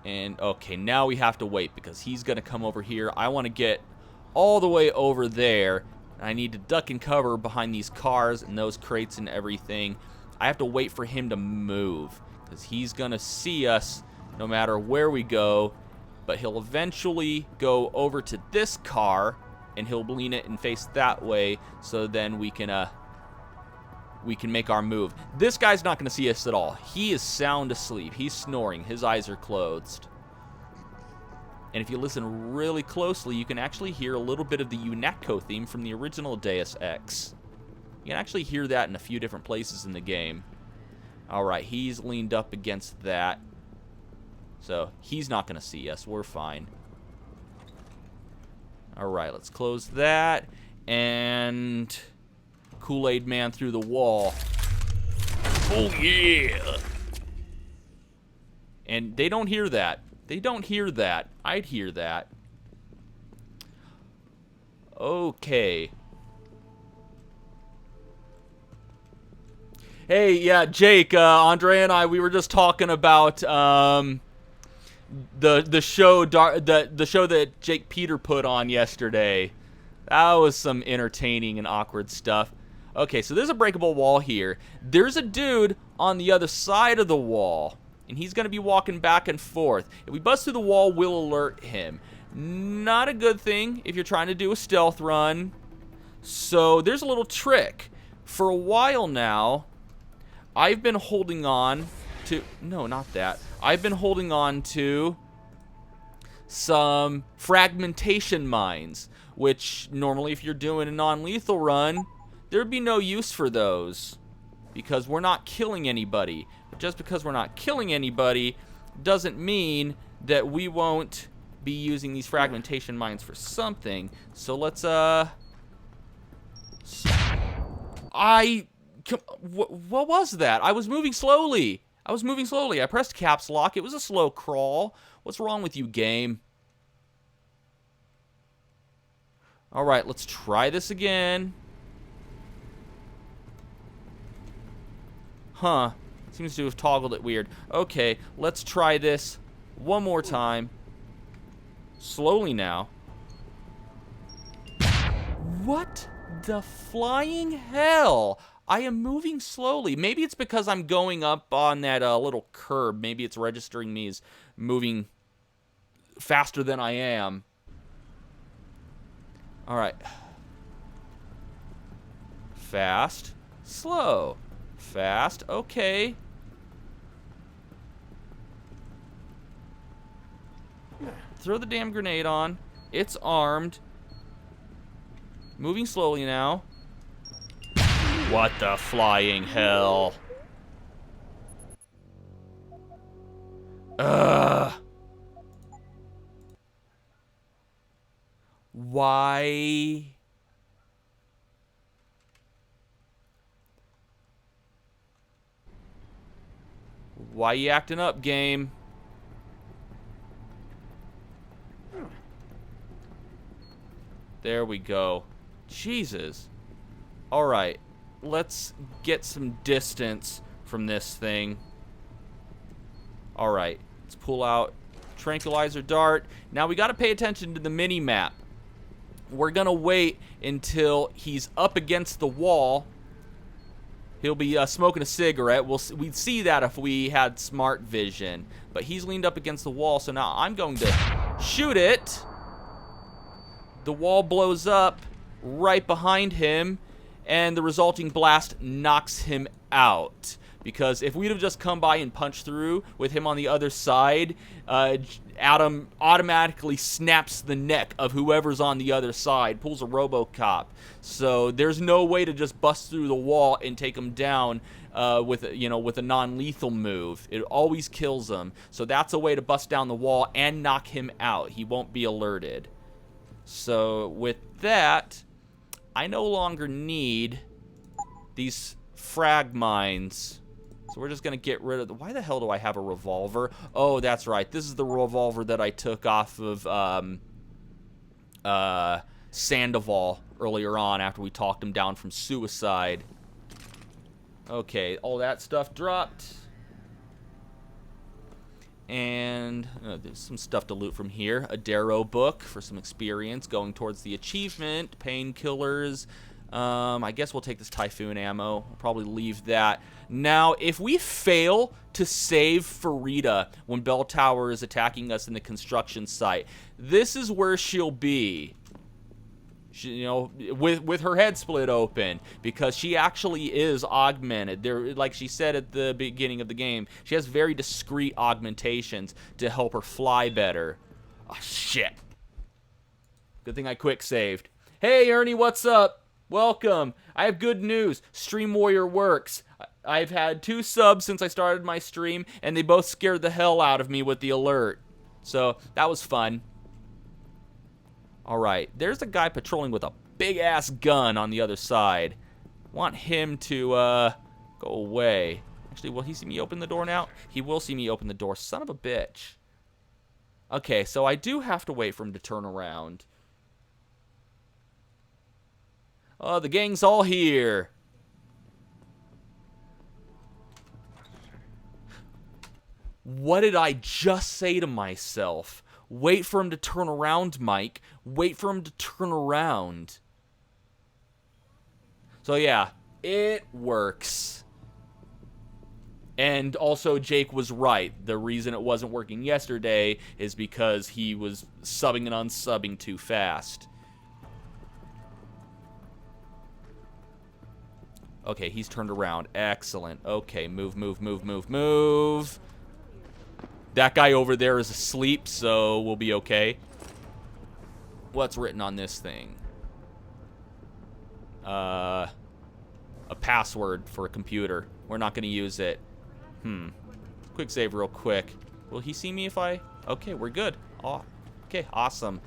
And, okay, now we have to wait because he's going to come over here. I want to get all the way over there. I need to duck and cover behind these cars and those crates and everything. I have to wait for him to move because he's going to see us no matter where we go. But he'll eventually go over to this car and he'll lean it and face that way so then we can make our move. This guy's not going to see us at all. He is sound asleep. He's snoring. His eyes are closed. And if you listen really closely, you can actually hear a little bit of the UNATCO theme from the original Deus Ex. You can actually hear that in a few different places in the game. Alright, he's leaned up against that. So, he's not going to see us. We're fine. Alright, let's close that. And Kool-Aid Man through the wall. Oh, yeah! And they don't hear that. They don't hear that. I'd hear that. Okay. Hey, yeah, Jake, Andre and I, we were just talking about the show that Jake Peter put on yesterday. That was some entertaining and awkward stuff. Okay, so there's a breakable wall here. There's a dude on the other side of the wall, and he's going to be walking back and forth. If we bust through the wall, we'll alert him. Not a good thing if you're trying to do a stealth run. So there's a little trick. For a while now, I've been holding on to... No, not that. I've been holding on to some fragmentation mines, which normally if you're doing a non-lethal run, there'd be no use for those because we're not killing anybody. But just because we're not killing anybody doesn't mean that we won't be using these fragmentation mines for something. So let's, what was that? I was moving slowly. I pressed caps lock. It was a slow crawl. What's wrong with you, game? Alright, let's try this again. Huh. Seems to have toggled it weird. Okay, let's try this one more time. Slowly now. What the flying hell? I am moving slowly. Maybe it's because I'm going up on that little curb. Maybe it's registering me as moving faster than I am. Alright. Fast. Slow. Fast. Okay. Throw the damn grenade on. It's armed. Moving slowly now. What the flying hell? Ugh. Why? Why you acting up, game? There we go. Jesus. Alright. Let's get some distance from this thing. Alright. Let's pull out tranquilizer dart. Now we gotta pay attention to the mini-map. We're gonna wait until he's up against the wall. He'll be smoking a cigarette. We'd see that if we had smart vision. But he's leaned up against the wall, so now I'm going to shoot it. The wall blows up right behind him, and the resulting blast knocks him out. Because if we'd have just come by and punched through with him on the other side, Adam automatically snaps the neck of whoever's on the other side, pulls a RoboCop. So there's no way to just bust through the wall and take him down with a non-lethal move. It always kills him. So that's a way to bust down the wall and knock him out. He won't be alerted. So with that, I no longer need these frag mines. So we're just going to get rid of why the hell do I have a revolver? Oh, that's right. This is the revolver that I took off of Sandoval earlier on after we talked him down from suicide. Okay, all that stuff dropped. And there's some stuff to loot from here. A Darrow book for some experience going towards the achievement. Painkillers. I guess we'll take this Typhoon ammo. We'll probably leave that. Now, if we fail to save Farida when Bell Tower is attacking us in the construction site, this is where she'll be. She, you know, with her head split open, because she actually is augmented. There, like she said at the beginning of the game, she has very discreet augmentations to help her fly better. Oh, shit. Good thing I quick saved. Hey, Ernie, what's up? Welcome. I have good news. Stream Warrior works. I've had 2 subs since I started my stream, and they both scared the hell out of me with the alert. So, that was fun. Alright, there's a guy patrolling with a big-ass gun on the other side. Want him to, go away. Actually, will he see me open the door now? He will see me open the door. Son of a bitch. Okay, so I do have to wait for him to turn around. Oh, the gang's all here. What did I just say to myself? Wait for him to turn around, Mike. Wait for him to turn around. So yeah, it works. And also, Jake was right. The reason it wasn't working yesterday is because he was subbing and unsubbing too fast. Okay, he's turned around. Excellent. Okay, move, move, move, move, move. That guy over there is asleep, so we'll be okay. What's written on this thing? A password for a computer. We're not going to use it. Quick save real quick. Will he see me if I... Okay, we're good. Oh, okay, awesome.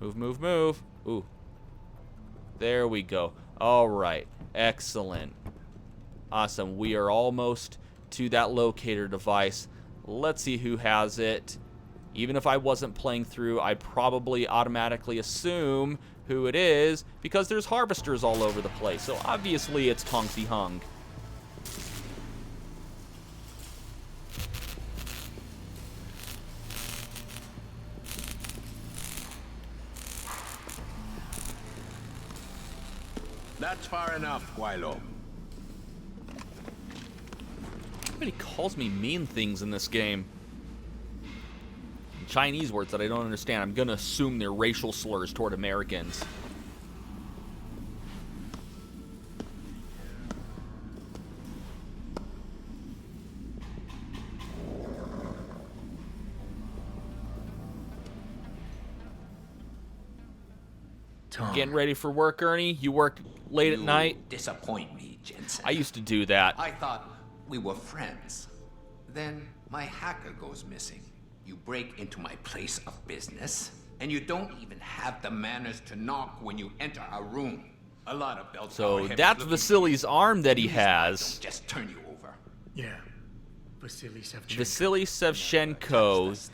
Move, move, move. Ooh. There we go. All right. Excellent. Awesome. We are almost to that locator device. Let's see who has it. Even if I wasn't playing through, I'd probably automatically assume who it is, because there's harvesters all over the place. So obviously it's Tongsi Hung. That's far enough, Guilo. Everybody calls me mean things in this game. Chinese words that I don't understand. I'm gonna assume they're racial slurs toward Americans. Tom. Getting ready for work, Ernie? You work late at night? Disappoint me, Jensen. I used to do that. I thought we were friends. Then my hacker goes missing. You break into my place of business, and you don't even have the manners to knock when you enter a room. A lot of belt. So that's Vasily's arm that he has. Just turn you over. Yeah. Vasily Sevchenko. Vasily Sevchenko.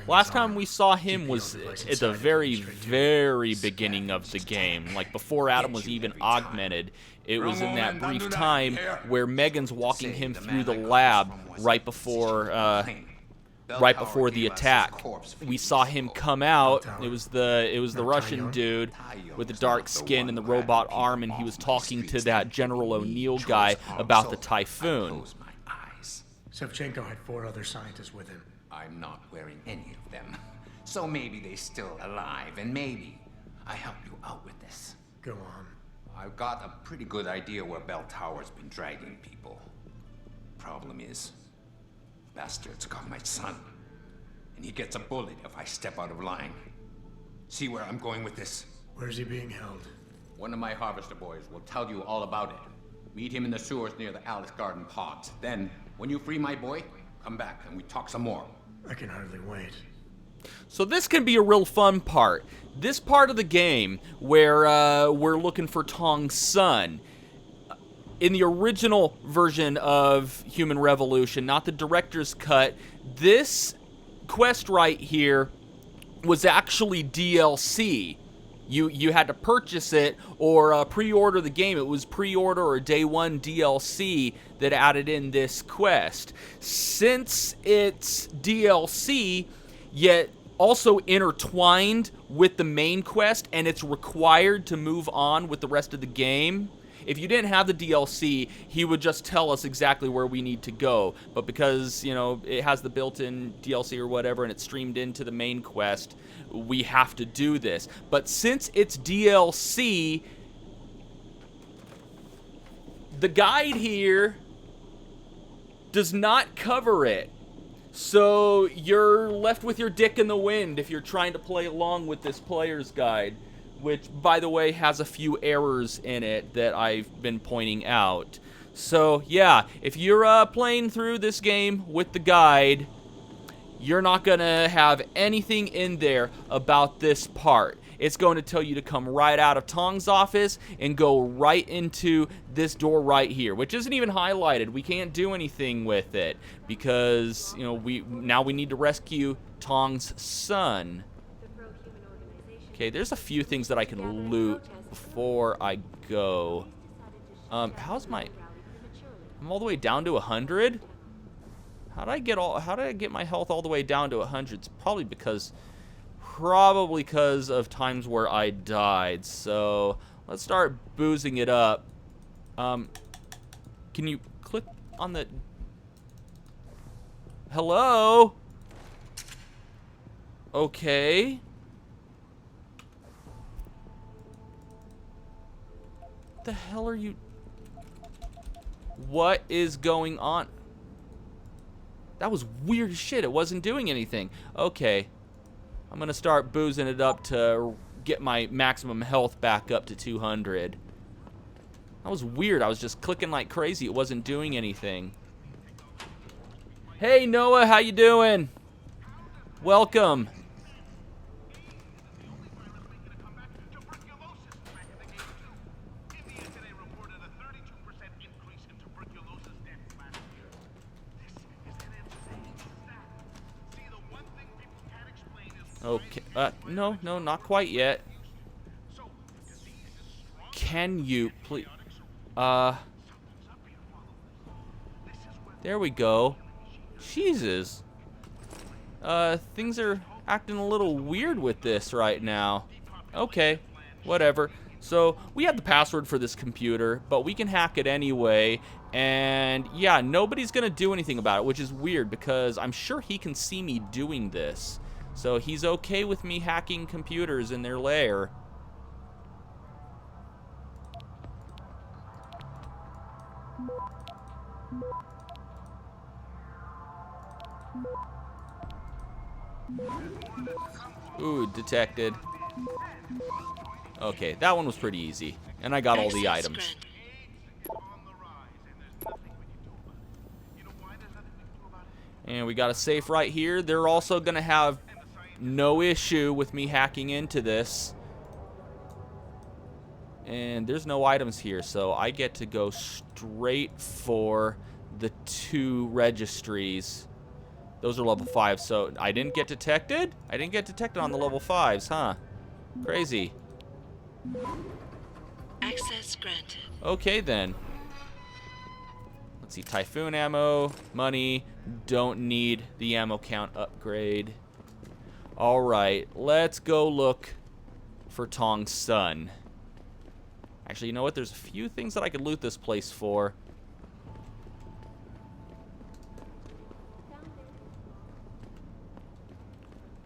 Last time we saw him was at the very, very beginning of the game. Like before Adam was even augmented. It was in that brief time where Megan's walking him through the lab right before the attack. We saw him come out. It was the Russian dude with the dark skin and the robot arm, and he was talking to that General O'Neill guy about the Typhoon. Sevchenko had 4 other scientists with him. I'm not wearing any of them. So maybe they're still alive, and maybe I help you out with this. Go on. I've got a pretty good idea where Bell Tower's been dragging people. Problem is, bastard's got my son, and he gets a bullet if I step out of line. See where I'm going with this? Where's he being held? One of my harvester boys will tell you all about it. Meet him in the sewers near the Alice Garden pods. Then, when you free my boy, come back and we talk some more. I can hardly wait. So this can be a real fun part. This part of the game where we're looking for Tong's son. In the original version of Human Revolution, not the director's cut, this quest right here was actually DLC. You had to purchase it or pre-order the game. It was pre-order or day one DLC that added in this quest. Since it's DLC, yet also intertwined with the main quest, and it's required to move on with the rest of the game. If you didn't have the DLC, he would just tell us exactly where we need to go. But because, you know, it has the built-in DLC or whatever, and it's streamed into the main quest, we have to do this. But since it's DLC, the guide here does not cover it. So you're left with your dick in the wind if you're trying to play along with this player's guide, which, by the way, has a few errors in it that I've been pointing out. So, yeah, if you're playing through this game with the guide, you're not going to have anything in there about this part. It's going to tell you to come right out of Tong's office and go right into this door right here, which isn't even highlighted. We can't do anything with it because, you know, we need to rescue Tong's son. Okay, there's a few things that I can loot before I go. How's my... I'm all the way down to 100? How did I get my health all the way down to 100? It's probably because of times where I died. So let's start boozing it up. Can you click on the... Hello? Okay. What the hell are you... What is going on? That was weird as shit. It wasn't doing anything. Okay. I'm going to start boozing it up to get my maximum health back up to 200. That was weird. I was just clicking like crazy. It wasn't doing anything. Hey, Noah. How you doing? Welcome. Okay, no, not quite yet. Can you please, there we go. Jesus. Things are acting a little weird with this right now. Okay, whatever. So, we have the password for this computer, but we can hack it anyway. And, yeah, nobody's gonna do anything about it, which is weird because I'm sure he can see me doing this. So he's okay with me hacking computers in their lair. Ooh, detected. Okay, that one was pretty easy. And I got all the items. And we got a safe right here. They're also going to have no issue with me hacking into this. And there's no items here, so I get to go straight for the 2 registries. Those are level 5, so I didn't get detected? I didn't get detected on the level 5s, huh? Crazy. Access granted. Okay, then. Let's see, Typhoon ammo, money, don't need the ammo count upgrade. Alright, let's go look for Tong's son. Actually, you know what? There's a few things that I could loot this place for.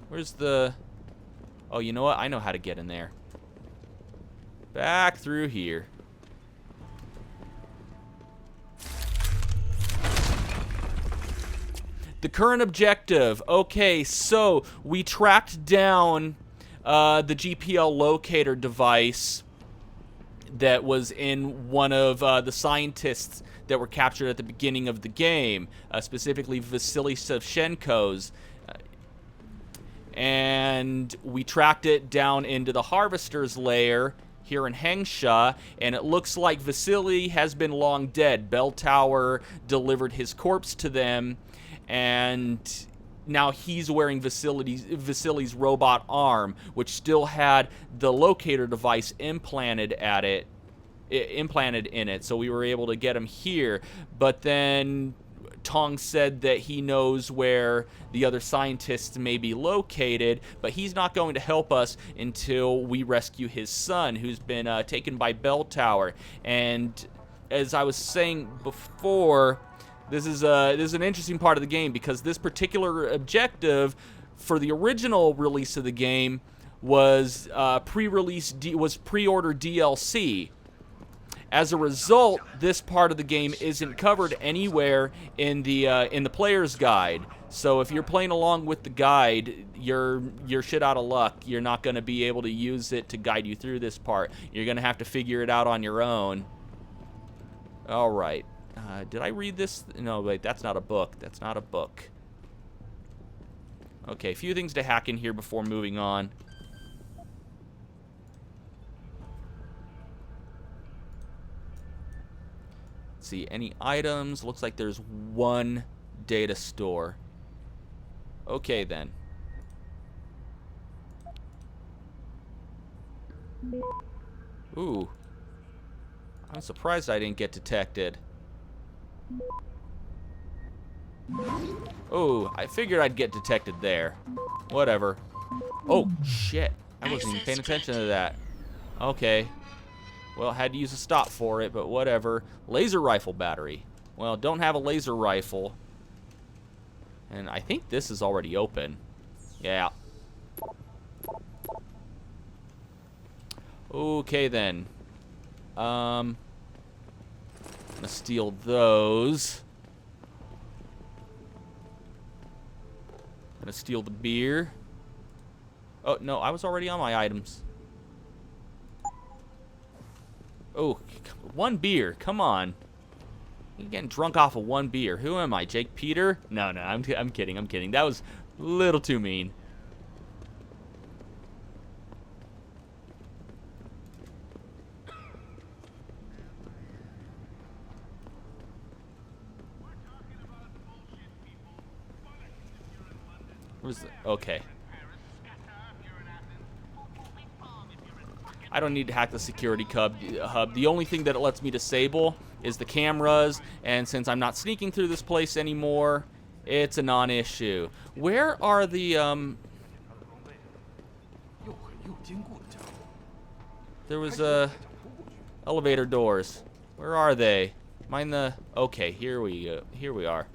Where's the... Oh, you know what? I know how to get in there. Back through here. The current objective. Okay, so we tracked down the GPL locator device that was in one of the scientists that were captured at the beginning of the game, specifically Vasily Savchenko's. And we tracked it down into the Harvester's lair here in Hengsha, and it looks like Vasily has been long dead. Bell Tower delivered his corpse to them, and now he's wearing Vasily's robot arm, which still had the locator device implanted in it, so we were able to get him here. But then Tong said that he knows where the other scientists may be located, but he's not going to help us until we rescue his son, who's been taken by Bell Tower. And as I was saying before, this is an interesting part of the game, because this particular objective for the original release of the game was pre-order DLC. As a result, this part of the game isn't covered anywhere in the player's guide. So if you're playing along with the guide, you're shit out of luck. You're not going to be able to use it to guide you through this part. You're going to have to figure it out on your own. All right. Did I read this? No, wait, that's not a book. That's not a book. Okay, a few things to hack in here before moving on. Let's see, any items? Looks like there's one data store. Okay, then. Ooh. I'm surprised I didn't get detected. Oh, I figured I'd get detected there. Whatever. Oh, shit. I wasn't even paying attention to that. Okay. Well, had to use a stop for it, but whatever. Laser rifle battery. Well, don't have a laser rifle. And I think this is already open. Yeah. Okay, then. I'm gonna steal those. Gonna steal the beer. Oh, no, I was already on my items. Oh, one beer. Come on. You're getting drunk off of one beer. Who am I, Jake Peter? No, I'm kidding. I'm kidding. That was a little too mean. Okay. I don't need to hack the security hub. The only thing that it lets me disable is the cameras, and since I'm not sneaking through this place anymore, it's a non-issue. Where are the, There was, elevator doors. Where are they? Mind the... Okay, here we go. Here we are.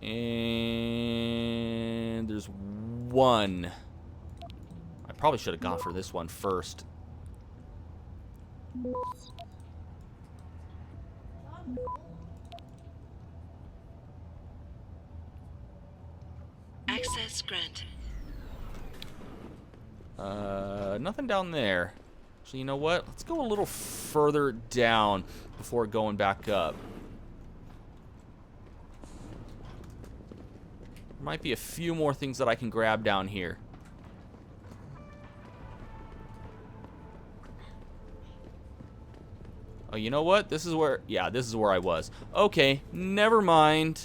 And there's one. I probably should have gone for this one first. Access granted. Nothing down there. So you know what? Let's go a little further down before going back up. Might be a few more things that I can grab down here. Oh, you know what? This is where... Yeah, this is where I was. Okay, never mind.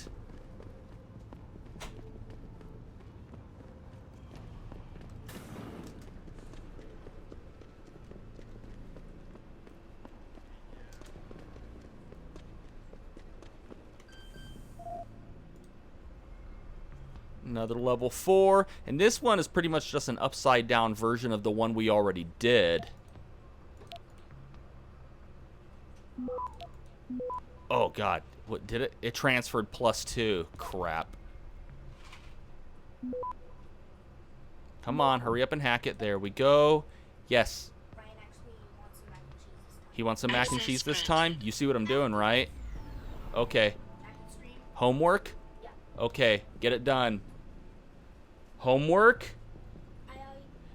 Another level 4, and this one is pretty much just an upside down version of the one we already did. Oh god, what did it? It transferred +2. Crap. Come on, hurry up and hack it. There we go. Yes. He wants some mac and cheese this time? You see what I'm doing, right? Okay. Homework? Okay, get it done. Homework?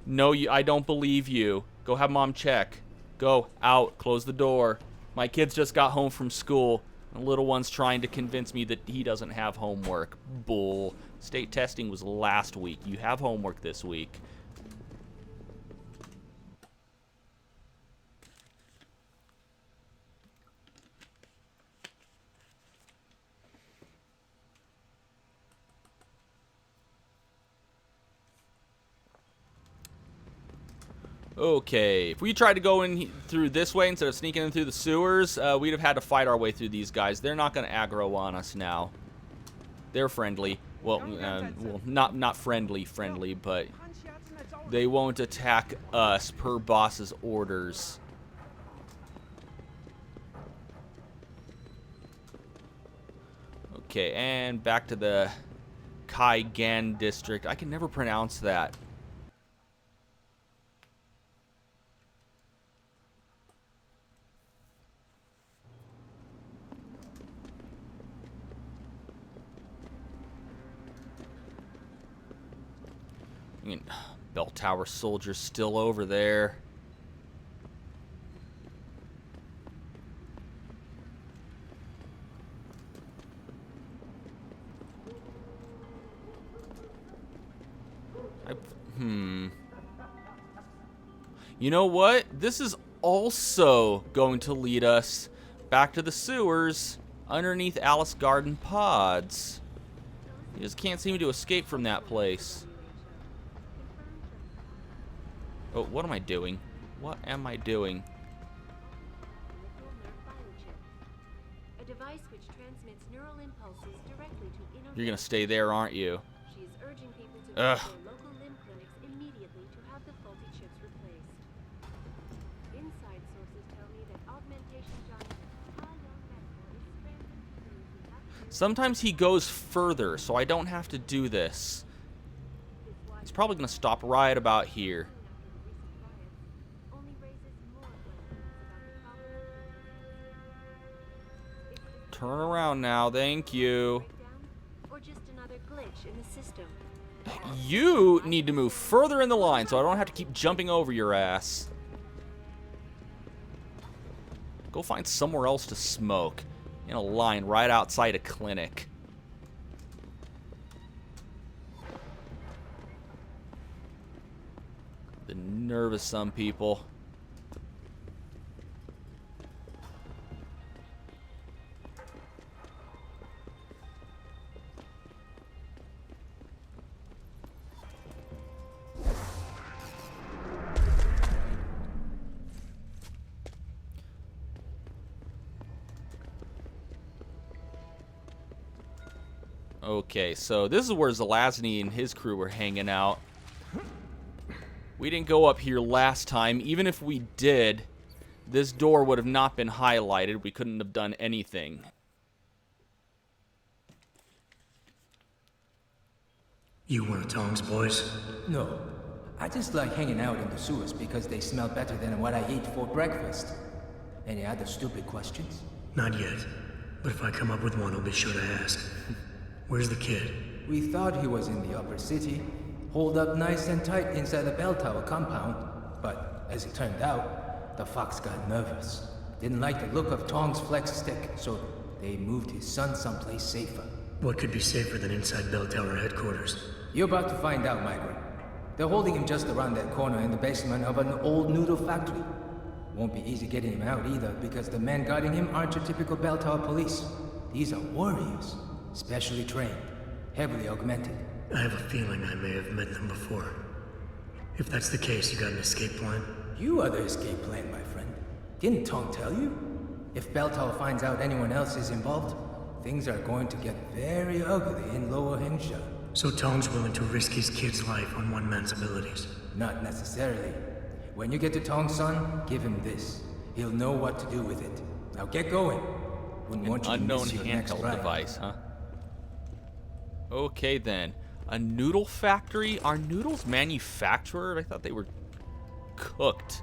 No, I don't believe you. Go have mom check. Go out. Close the door. My kids just got home from school. The little one's trying to convince me that he doesn't have homework. Bull. State testing was last week. You have homework this week. Okay, if we tried to go in through this way instead of sneaking in through the sewers, we'd have had to fight our way through these guys. They're not going to aggro on us now. They're friendly. Well, not friendly, but they won't attack us per boss's orders. Okay, and back to the Kaigan district. I can never pronounce that. I mean, bell tower soldiers still over there. You know what? This is also going to lead us back to the sewers underneath Alice Garden Pods. You just can't seem to escape from that place. Oh, what am I doing? What am I doing? A device which transmits neural impulses directly to inner. You're gonna stay there, aren't you? She is urging people to visit their local limb clinics immediately to have the faulty chips replaced. Inside sources tell me that augmentation giant Sometimes he goes further, so I don't have to do this. He's probably gonna stop right about here. Turn around now, thank you. Or just another glitch in the system. You need to move further in the line so I don't have to keep jumping over your ass. Go find somewhere else to smoke. In a line right outside a clinic. The nerve of some people. Okay, so this is where Zelazny and his crew were hanging out. We didn't go up here last time. Even if we did, this door would have not been highlighted. We couldn't have done anything. You one of Tong's boys? No. I just like hanging out in the sewers because they smell better than what I ate for breakfast. Any other stupid questions? Not yet. But if I come up with one, I'll be sure to ask. Where's the kid? We thought he was in the upper city, holed up nice and tight inside the bell tower compound. But as it turned out, the fox got nervous. Didn't like the look of Tong's flex stick, so they moved his son someplace safer. What could be safer than inside bell tower headquarters? You're about to find out, Migrant. They're holding him just around that corner in the basement of an old noodle factory. Won't be easy getting him out either, because the men guarding him aren't your typical bell tower police. These are warriors. Specially trained, heavily augmented. I have a feeling I may have met them before. If that's the case, you got an escape plan? You are the escape plan, my friend. Didn't Tong tell you? If Bell Tower finds out anyone else is involved, things are going to get very ugly in Lower Hengsha. So Tong's willing to risk his kid's life on one man's abilities? Not necessarily. When you get to Tong's son, give him this. He'll know what to do with it. Now get going. Wouldn't want you to Unknown miss your next handheld ride. device, huh? Okay then. A noodle factory? Are noodles manufactured? I thought they were cooked.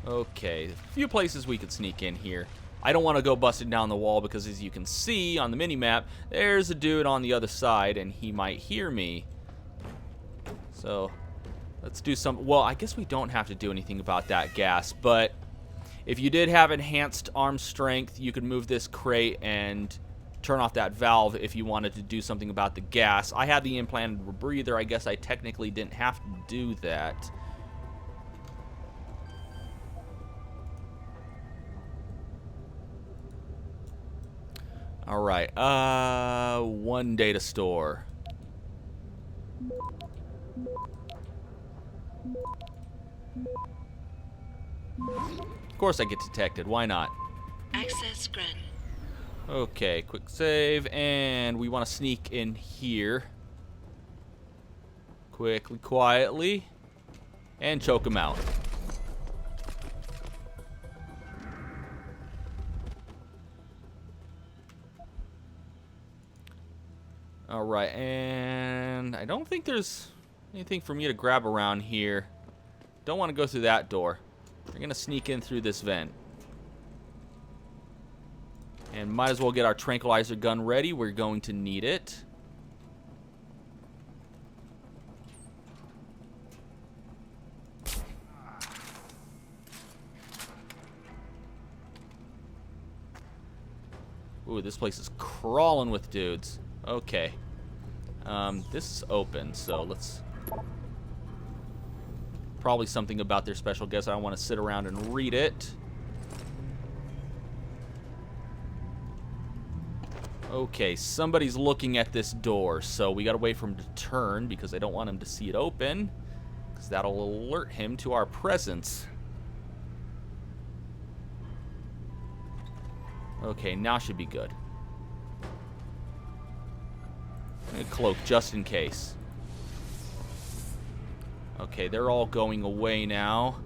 Okay, a few places we could sneak in here. I don't want to go busting down the wall because as you can see on the minimap, there's a dude on the other side and he might hear me. So, let's do some... Well, I guess we don't have to do anything about that gas, but if you did have enhanced arm strength, you could move this crate and turn off that valve if you wanted to do something about the gas. I had the implanted rebreather. I guess I technically didn't have to do that. Alright, one data store. Of course I get detected. Why not? Access granted. Okay, quick save, and we want to sneak in here. Quickly, quietly, and choke him out. Alright, and I don't think there's anything for me to grab around here. Don't want to go through that door. We're going to sneak in through this vent. And might as well get our tranquilizer gun ready. We're going to need it. Ooh, this place is crawling with dudes. Okay. This is open, so let's... Probably something about their special guest. I don't want to sit around and read it. Okay, somebody's looking at this door, so we gotta wait for him to turn because I don't want him to see it open, because that'll alert him to our presence. Okay, now should be good. I'm gonna cloak just in case. Okay, they're all going away now.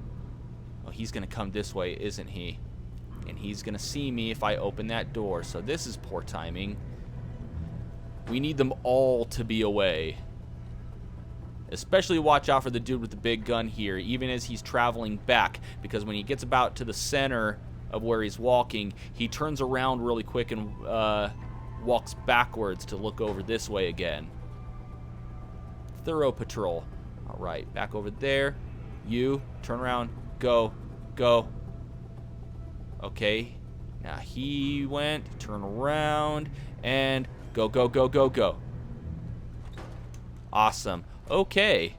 Oh, he's gonna come this way, isn't he? And he's gonna see me if I open that door. So this is poor timing. We need them all to be away. Especially watch out for the dude with the big gun here, even as he's traveling back. Because when he gets about to the center of where he's walking, he turns around really quick and walks backwards to look over this way again. Thorough patrol. Alright, back over there. You, turn around, go, go. Okay, now he went, turn around, and go, go, go, go, go. Awesome. Okay.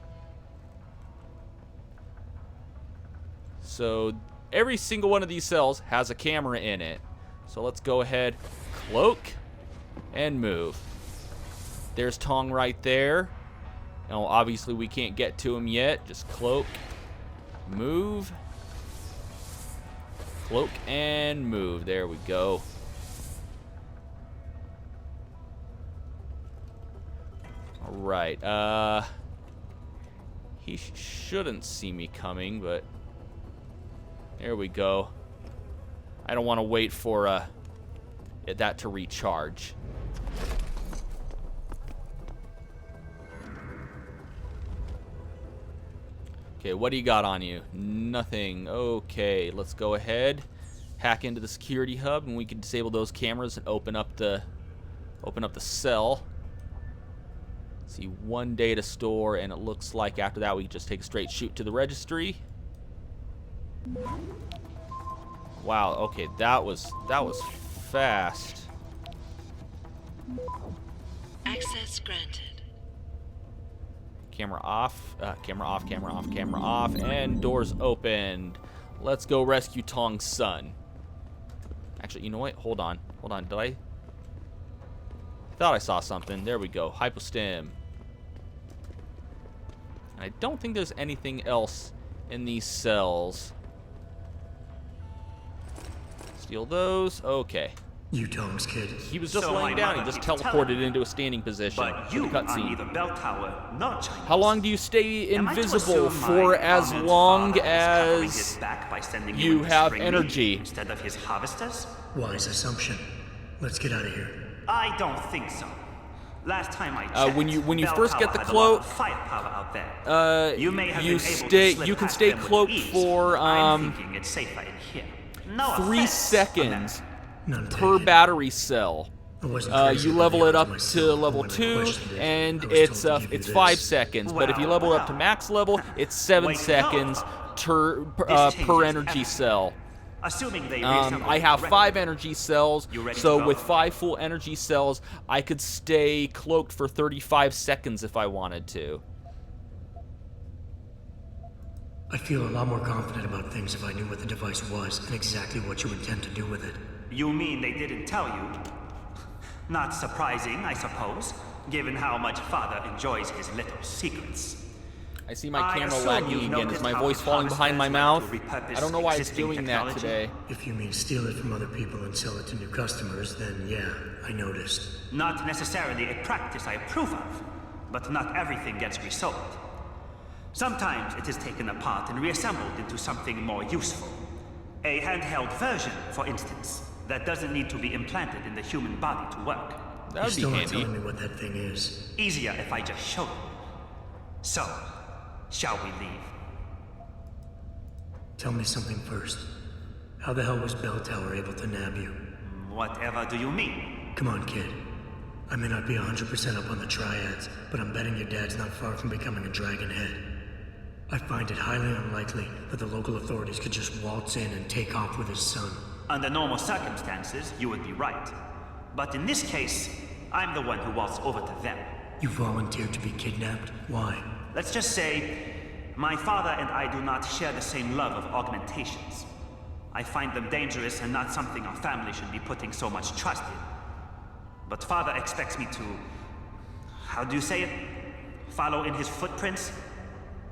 So, every single one of these cells has a camera in it. So let's go ahead, cloak, and move. There's Tong right there. Now, obviously we can't get to him yet. Just cloak, move, cloak, and move. There we go. Alright, he shouldn't see me coming, but there we go. I don't want to wait for that to recharge. Okay, what do you got on you? Nothing. Okay, let's go ahead, hack into the security hub, and we can disable those cameras and open up the cell. See, one data store, and it looks like after that we just take a straight shoot to the registry. Wow. Okay, that was fast. Access granted. Camera off, camera off, camera off, camera off, and doors opened. Let's go rescue Tong's son. Actually, you know what? Hold on. Hold on. Did I thought I saw something. There we go. Hypostim. I don't think there's anything else in these cells. Steal those. Okay. You Tong's kid. He was just laying down. He just teleported into a standing position. But you are cutscene. neither bell tower nor Chinese. How long do you stay invisible for? As long as you have energy. Instead of his harvesters? Wise assumption. Let's get out of here. I don't think so. Last time I checked, when you Bell first Tower get the has a lot cloak, of firepower out there. You may have been able to slip you can past stay them with cloaked ease. for I'm thinking it's safer in here. No 3 offense, seconds None per taken. battery cell. I wasn't crazy You about level the it odds up to myself, level but when I 2, questioned it, and I was told to give it's you 5 this. seconds. But if you Well, level it up to well. max level, it's 7 Wait, seconds This per changes energy everything. cell. Assuming they I have 5 energy cells, You ready to so go? with 5 full energy cells, I could stay cloaked for 35 seconds if I wanted to. I'd feel a lot more confident about things if I knew what the device was and exactly what you intend to do with it. You mean they didn't tell you? Not surprising, I suppose. given how much Father enjoys his little secrets. I see my camera assume lagging you've again. Is noticed my how voice the falling behind my mouth? homesteads like to I repurpose don't know why it's existing doing that technology? today. If you mean steal it from other people and sell it to new customers, then yeah, I noticed. Not necessarily a practice I approve of, but not everything gets resold. Sometimes it is taken apart and reassembled into something more useful. A handheld version, for instance, that doesn't need to be implanted in the human body to work. That would be You're still not handy. telling me what that thing is. Easier if I just show you. So, shall we leave? Tell me something first. How the hell was Bell Tower able to nab you? Whatever do you mean? Come on, kid. I may not be 100% up on the triads, but I'm betting your dad's not far from becoming a dragon head. I find it highly unlikely that the local authorities could just waltz in and take off with his son. Under normal circumstances, you would be right. But in this case, I'm the one who waltzed over to them. You volunteered to be kidnapped? Why? Let's just say, my father and I do not share the same love of augmentations. I find them dangerous and not something our family should be putting so much trust in. But father expects me to... how do you say it? Follow in his footprints?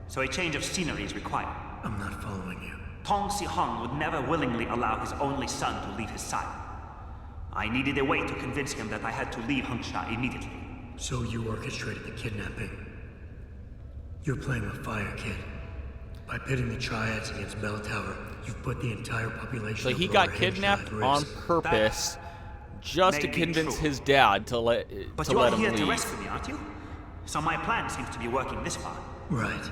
So a change of scenery is required. I'm not following you. Tong Si-hung would never willingly allow his only son to leave his side. I needed a way to convince him that I had to leave Hengsha immediately. So you orchestrated the kidnapping. You're playing with fire, kid. By pitting the triads against Bell Tower, you've put the entire population So of he Lower got Hengsha kidnapped at risk. on purpose just to may be convince true. his dad to let But to you let are him here to leave. rescue me, aren't you? So my plan seems to be working this far. Right.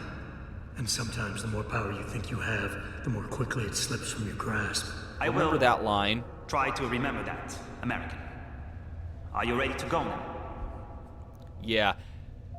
And sometimes the more power you think you have, the more quickly it slips from your grasp. I Remember will that line. try to remember that, American. Are you ready to go now? Yeah.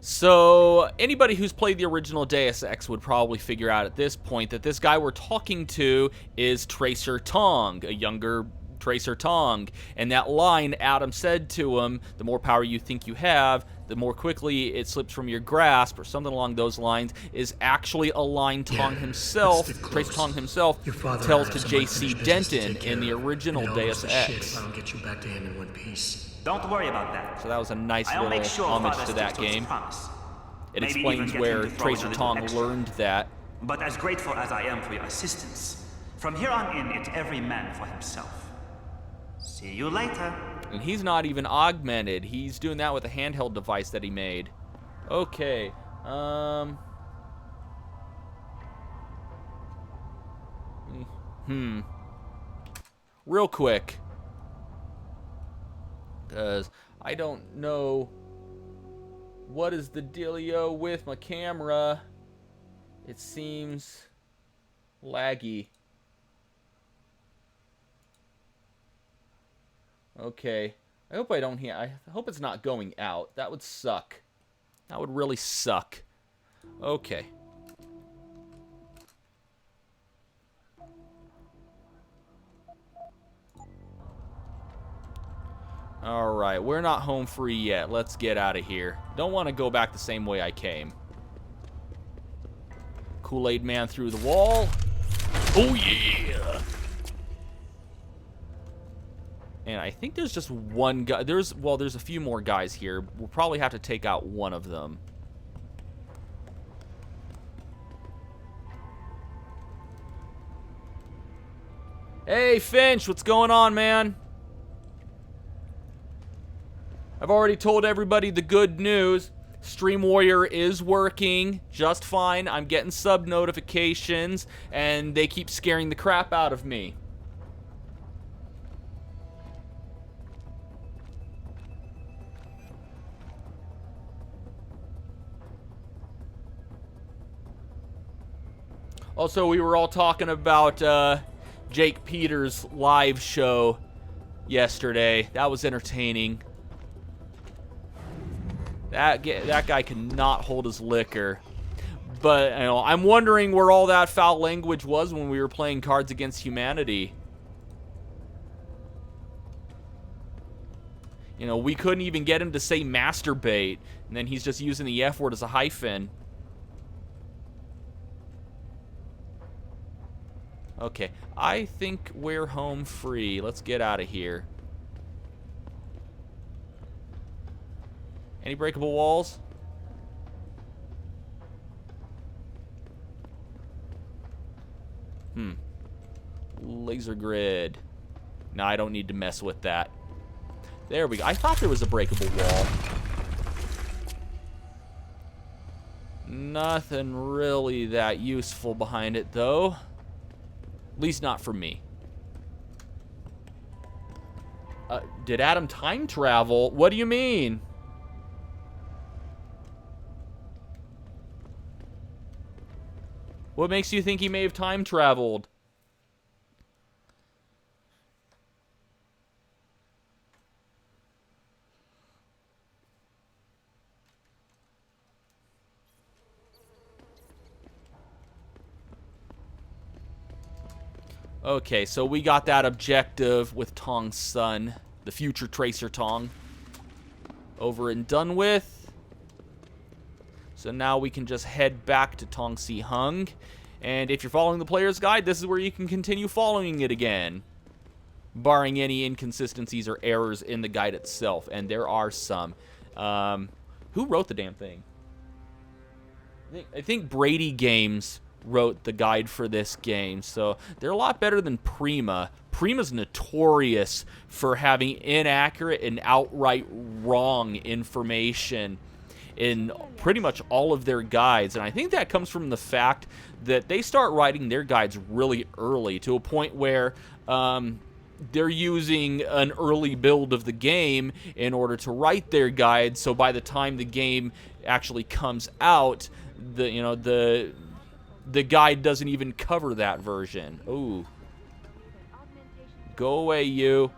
So, anybody who's played the original Deus Ex would probably figure out at this point that this guy we're talking to is Tracer Tong, a younger Tracer Tong. And that line Adam said to him, the more power you think you have, the more quickly it slips from your grasp, or something along those lines, is actually a line Tong himself, Tracer Tong himself, tells to J.C. Denton in the original Deus Ex. I'll get you back to him in one piece. Don't worry about that. So that was a nice I'll little make sure homage Father to that sticks to his game. promise. It Maybe explains even get where him to throw in a Tracer little Tong extra. learned that. But as grateful as I am for your assistance, from here on in, it's every man for himself. See you later. And he's not even augmented. He's doing that with a handheld device that he made. Okay. Real quick. Because I don't know what is the dealio with my camera. It seems laggy. Okay. I hope I don't hear. I hope it's not going out. That would suck. That would really suck. Okay. Alright, we're not home free yet. Let's get out of here. Don't want to go back the same way I came. Kool-Aid Man through the wall. Oh yeah! And I think there's just one guy. There's a few more guys here. We'll probably have to take out one of them. Hey, Finch, what's going on, man? I've already told everybody the good news. Stream Warrior is working just fine. I'm getting sub notifications, and they keep scaring the crap out of me. Also, we were all talking about Jake Peters' live show yesterday. That was entertaining. That guy cannot hold his liquor. But, you know, I'm wondering where all that foul language was when we were playing Cards Against Humanity. You know, we couldn't even get him to say masturbate, and then he's just using the F word as a hyphen. Okay, I think we're home free. Let's get out of here. Any breakable walls? Laser grid. No, I don't need to mess with that. There we go. I thought there was a breakable wall. Nothing really that useful behind it, though. At least not for me. Did Adam time travel? What do you mean? What makes you think he may have time traveled? Okay, so we got that objective with Tong's son, the future Tracer Tong, over and done with. So now we can just head back to Tong Si Hung. And if you're following the player's guide, this is where you can continue following it again, barring any inconsistencies or errors in the guide itself. And there are some. Who wrote the damn thing? I think Brady Games wrote the guide for this game, so they're a lot better than Prima. Prima's notorious for having inaccurate and outright wrong information in pretty much all of their guides, and I think that comes from the fact that they start writing their guides really early, to a point where they're using an early build of the game in order to write their guides, so by the time the game actually comes out, the guide doesn't even cover that version. Ooh. Go away, you.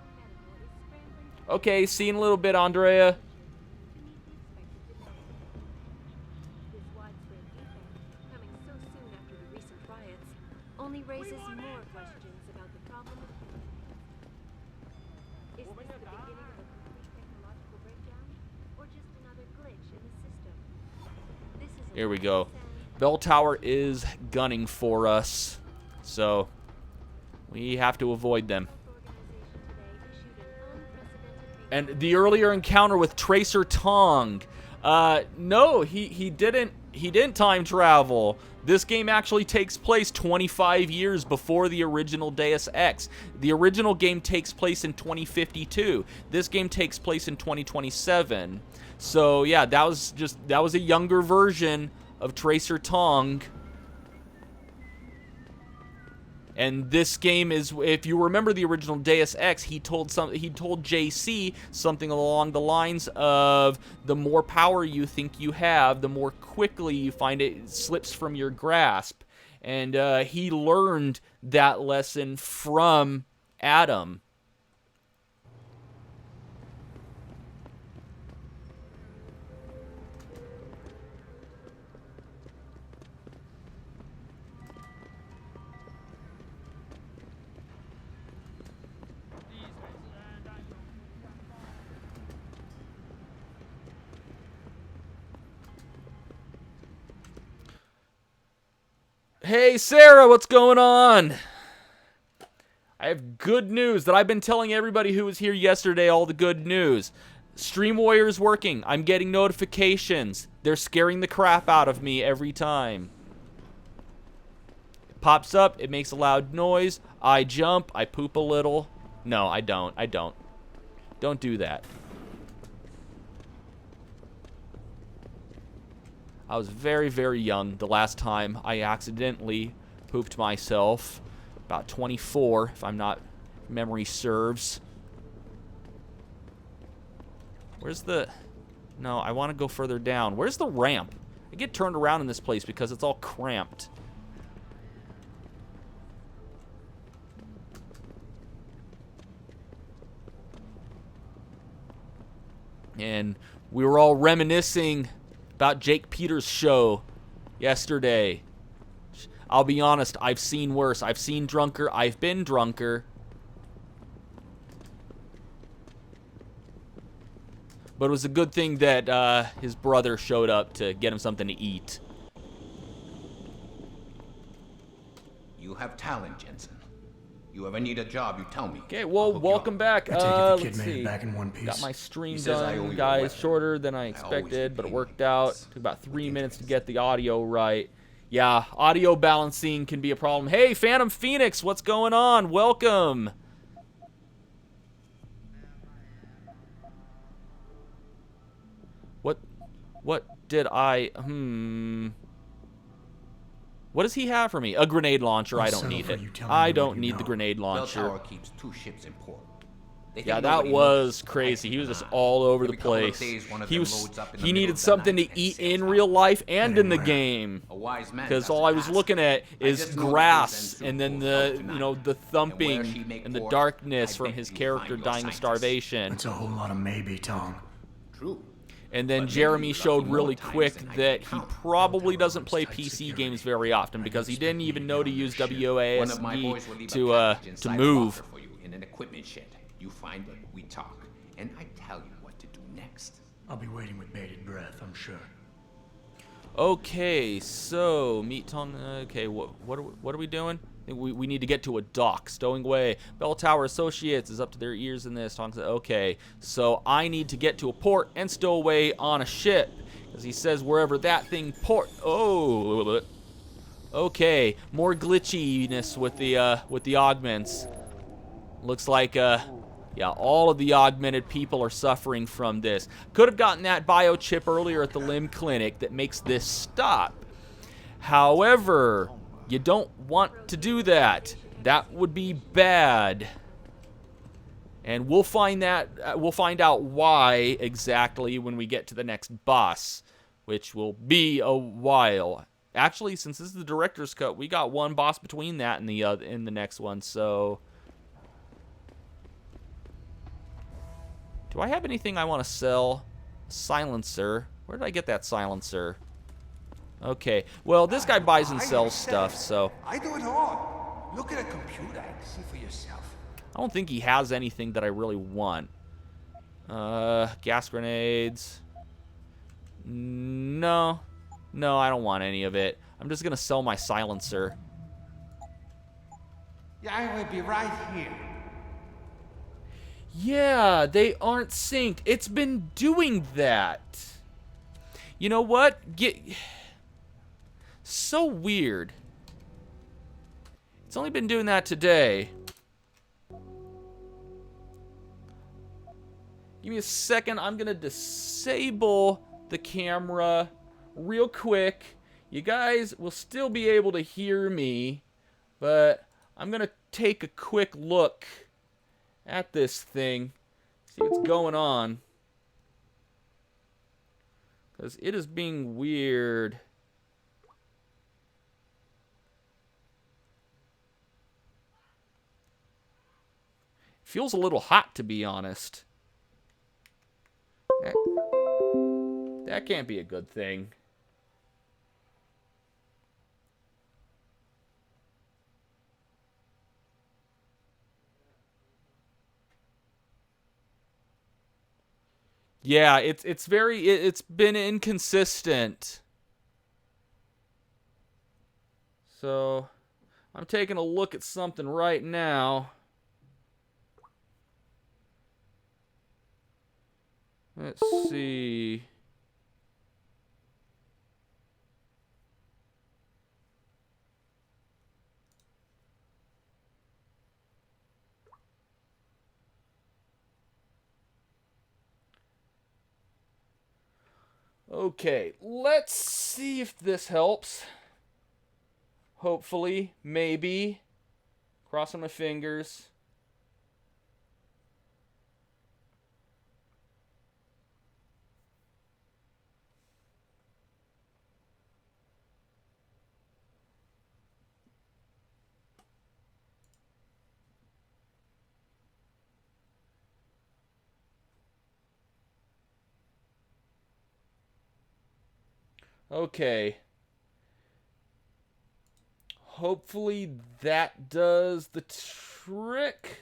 Okay, see you in a little bit, Andrea. This widespread defect, coming so soon after the recent riots, only raises more questions about the problem of Is this the beginning of a complete technological breakdown, or just another glitch in the system? This is Here we go. Bell Tower is gunning for us, so we have to avoid them. And the earlier encounter with Tracer Tong, no, he didn't time travel. This game actually takes place 25 years before the original Deus Ex. The original game takes place in 2052. This game takes place in 2027. So yeah, that was a younger version of Tracer Tong. And this game is, if you remember the original Deus Ex, he told JC something along the lines of, the more power you think you have, the more quickly you find it slips from your grasp. And he learned that lesson from Adam. Hey, Sarah, what's going on? I have good news that I've been telling everybody who was here yesterday, all the good news. Stream Warrior is working. I'm getting notifications. They're scaring the crap out of me every time. It pops up. It makes a loud noise. I jump. I poop a little. No, I don't. I don't. Don't do that. I was very, very young the last time I accidentally pooped myself. About 24, if memory serves. Where's the... No, I want to go further down. Where's the ramp? I get turned around in this place because it's all cramped. And we were all reminiscing about Jake Peters' show yesterday. I'll be honest, I've seen worse. I've seen drunker. I've been drunker. But it was a good thing that his brother showed up to get him something to eat. You have talent, Jensen. You ever need a job, you tell me. Okay, well, welcome back. I take it the kid Let's made it see. back in one piece. Got my stream He says I owe done, you a guys. weapon. Shorter than I expected, but it worked out. Took about 3 minutes to get the audio right. Yeah, audio balancing can be a problem. Hey, Phantom Phoenix, what's going on? Welcome. What did I... What does he have for me? A grenade launcher. I don't need it. I don't need the grenade Bell launcher. Tower keeps 2 ships in port. They think Yeah, that nobody was notices. crazy. He was I just keep an all eye. over the Every couple of place. days, one of He them was loads up in the he middle needed of the something night to and eat sails in out. real life and in the game. A wise man Because doesn't all I was ask. looking at I is just know that grass things and then end the soon you know the And where thumping she make and the port, darkness I from bet his you'll character find your dying of scientist. starvation. That's a whole lot of maybe, Tom. True. And then But maybe Jeremy you're showed lucky more really times quick than I that can he count. probably doesn't play PC games very often because he didn't even know to use One of my boys will WASD leave a to package inside a move. locker for you in an equipment shed. You find it, we talk, and I tell you what to do next. I'll be waiting with bated breath, I'm sure. Okay, so meat tongue. Okay, what are we doing? I think we need to get to a dock. Stowing away. Bell Tower Associates is up to their ears in this. Okay, so I need to get to a port and stow away on a ship, because he says wherever that thing port. Oh, okay, more glitchiness with the augments. Looks like yeah, all of the augmented people are suffering from this. Could have gotten that biochip earlier at the limb clinic that makes this stop. However, you don't want to do that. That would be bad. And we'll find out why exactly when we get to the next boss, which will be a while. Actually, since this is the director's cut, we got one boss between that and the next one, so do I have anything I want to sell? Silencer. Where did I get that silencer? Okay. Well, this guy buys and sells stuff, so I do it all. Look at a computer and see for yourself. I don't think he has anything that I really want. Gas grenades. No. No, I don't want any of it. I'm just gonna sell my silencer. Yeah, I will be right here. Yeah, they aren't synced. It's been doing that. You know what? So weird. It's only been doing that today. Give me a second. I'm going to disable the camera real quick. You guys will still be able to hear me, but I'm going to take a quick look at this thing, see what's going on, because it is being weird. Feels a little hot, to be honest. That can't be a good thing. Yeah, it's been inconsistent. So, I'm taking a look at something right now. Let's see. Okay, let's see if this helps. Hopefully, maybe. Crossing my fingers. Okay. Hopefully that does the trick.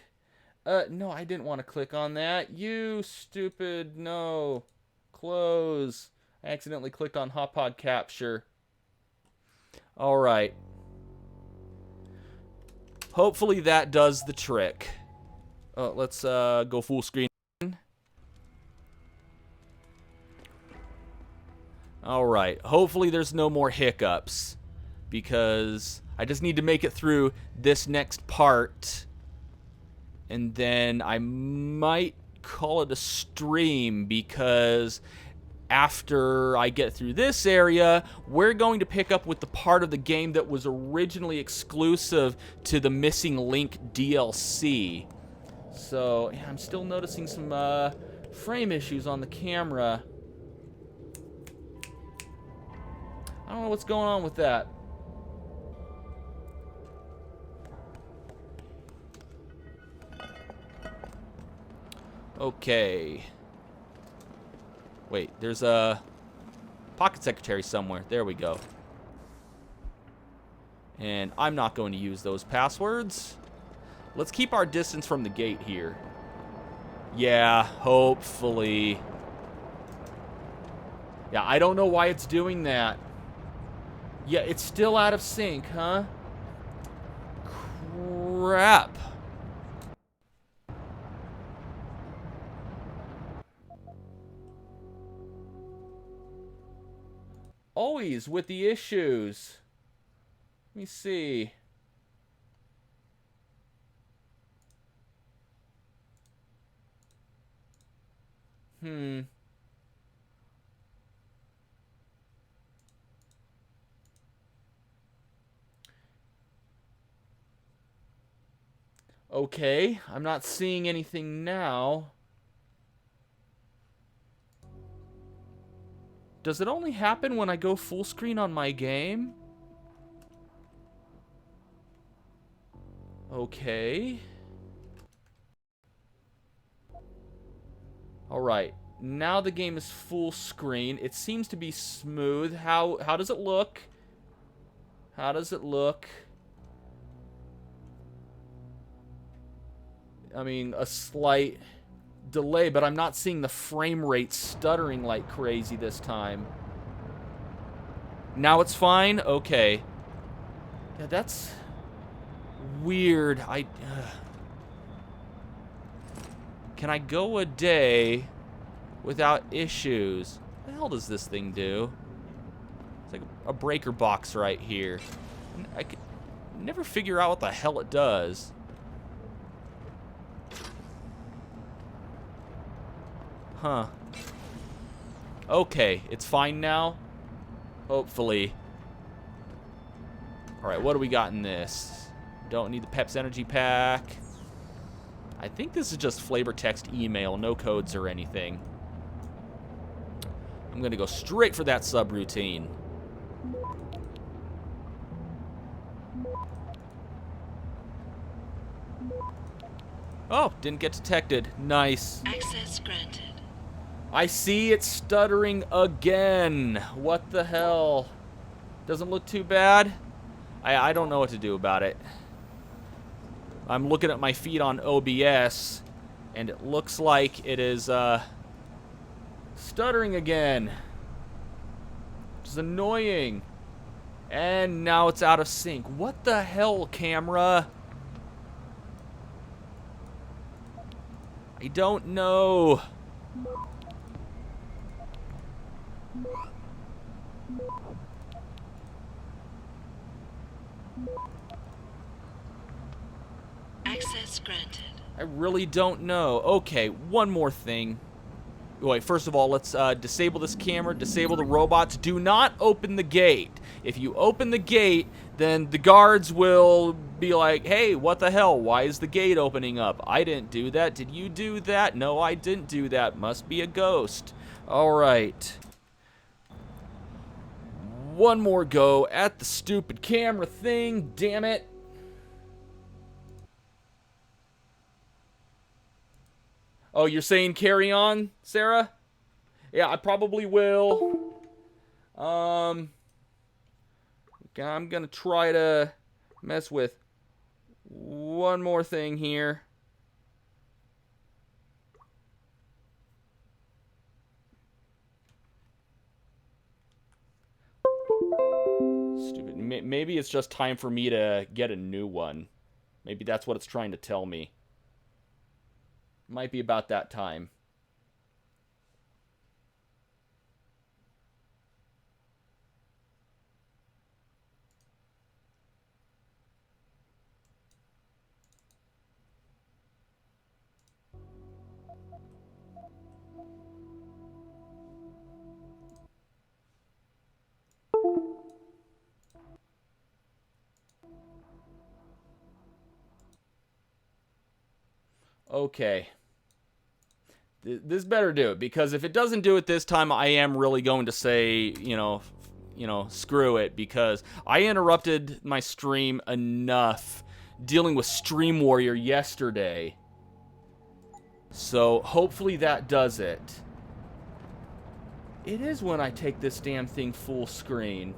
No, I didn't want to click on that. You stupid, no. Close. I accidentally clicked on Hot Pod Capture. Alright. Hopefully that does the trick. Let's go full screen. Alright, hopefully there's no more hiccups, because I just need to make it through this next part, and then I might call it a stream, because after I get through this area, we're going to pick up with the part of the game that was originally exclusive to the Missing Link DLC. So, yeah, I'm still noticing some frame issues on the camera. I don't know what's going on with that. Okay. Wait, there's a pocket secretary somewhere. There we go. And I'm not going to use those passwords. Let's keep our distance from the gate here. Yeah, hopefully. Yeah, I don't know why it's doing that. Yeah, it's still out of sync, huh? Crap. Always with the issues. Let me see. Okay, I'm not seeing anything now. Does it only happen when I go full screen on my game? Okay. Alright, now the game is full screen. It seems to be smooth. How does it look? How does it look? I mean, a slight delay, but I'm not seeing the frame rate stuttering like crazy this time. Now it's fine? Okay. Yeah, that's weird. Can I go a day without issues? What the hell does this thing do? It's like a breaker box right here. I can never figure out what the hell it does. Huh. Okay, it's fine now. Hopefully. Alright, what do we got in this? Don't need the Pep's Energy Pack. I think this is just flavor text email, no codes or anything. I'm gonna go straight for that subroutine. Oh, didn't get detected. Nice. Access granted. I see it's stuttering again. What the hell? Doesn't look too bad. I don't know what to do about it. I'm looking at my feed on OBS, and it looks like it is stuttering again. Which is annoying. And now it's out of sync. What the hell, camera? I don't know. Access granted. I really don't know. Okay, one more thing. Wait, first of all, let's disable this camera, disable the robots. Do not open the gate. If you open the gate, then the guards will be like, hey, what the hell? Why is the gate opening up? I didn't do that. Did you do that? No, I didn't do that. Must be a ghost. All right. One more go at the stupid camera thing. Damn it. Oh, you're saying carry on, Sarah? Yeah, I probably will. I'm gonna try to mess with one more thing here. Stupid. Maybe it's just time for me to get a new one. Maybe that's what it's trying to tell me. Might be about that time. Okay. This better do it, because if it doesn't do it this time, I am really going to say, you know, screw it, because I interrupted my stream enough dealing with Stream Warrior yesterday. So hopefully that does it. It is when I take this damn thing full screen.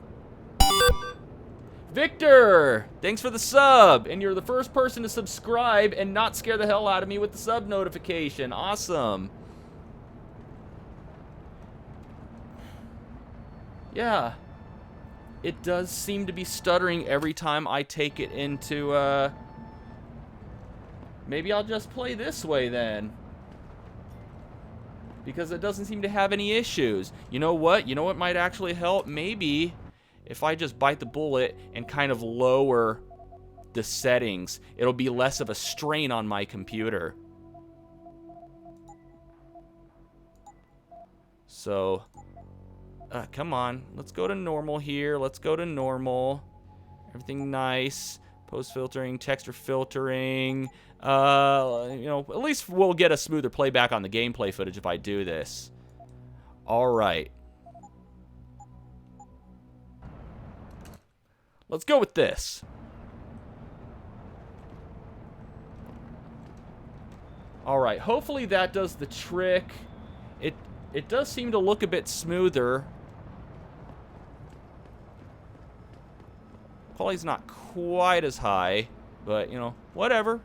Victor! Thanks for the sub! And you're the first person to subscribe and not scare the hell out of me with the sub notification. Awesome. Yeah. It does seem to be stuttering every time I take it into, Maybe I'll just play this way then. Because it doesn't seem to have any issues. You know what? You know what might actually help? Maybe if I just bite the bullet and kind of lower the settings, it'll be less of a strain on my computer. So, come on. Let's go to normal here. Let's go to normal. Everything nice. Post filtering, texture filtering. You know, at least we'll get a smoother playback on the gameplay footage if I do this. All right. Let's go with this. All right, hopefully that does the trick. It does seem to look a bit smoother. Quality's not quite as high, but, you know, whatever.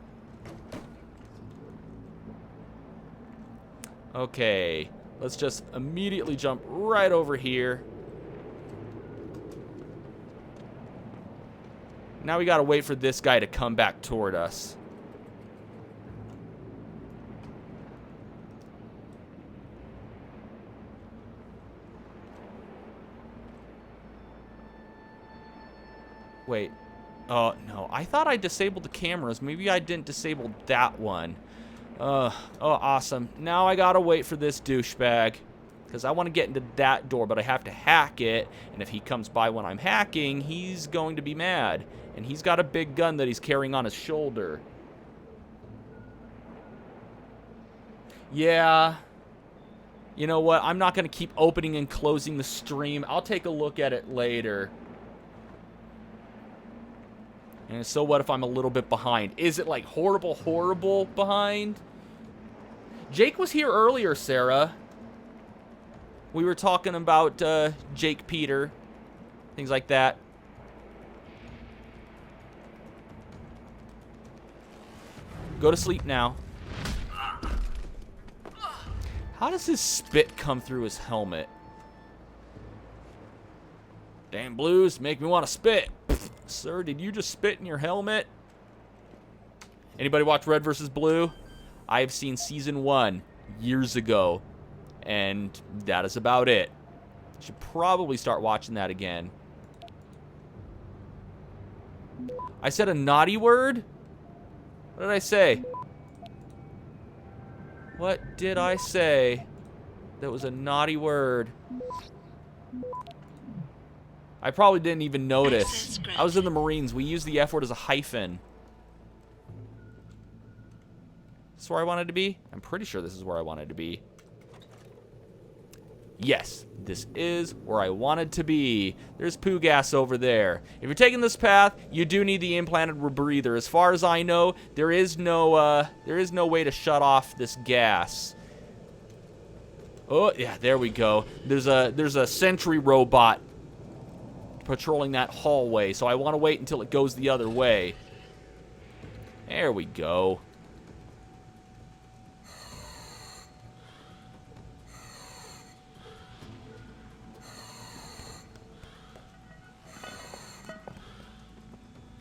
Okay, let's just immediately jump right over here. Now we gotta wait for this guy to come back toward us. Wait. Oh, no. I thought I disabled the cameras. Maybe I didn't disable that one. Oh, awesome. Now I gotta wait for this douchebag. Because I want to get into that door, but I have to hack it. And if he comes by when I'm hacking, he's going to be mad. And he's got a big gun that he's carrying on his shoulder. Yeah. You know what? I'm not going to keep opening and closing the stream. I'll take a look at it later. And so what if I'm a little bit behind? Is it like horrible behind? Jake was here earlier, Sarah. We were talking about Jake Peter. Things like that. Go to sleep now. How does his spit come through his helmet? Damn blues, make me want to spit. Sir, did you just spit in your helmet? Anybody watch Red vs. Blue? I've seen season 1 years ago. And that is about it. Should probably start watching that again. I said a naughty word? What did I say? What did I say that was a naughty word? I probably didn't even notice. I was in the Marines. We use the F word as a hyphen. Is this where I wanted to be? I'm pretty sure this is where I wanted to be. Yes, this is where I wanted to be. There's poo gas over there. If you're taking this path, you do need the implanted rebreather. As far as I know, there is no way to shut off this gas. Oh yeah, there we go. There's a sentry robot patrolling that hallway, so I want to wait until it goes the other way. There we go.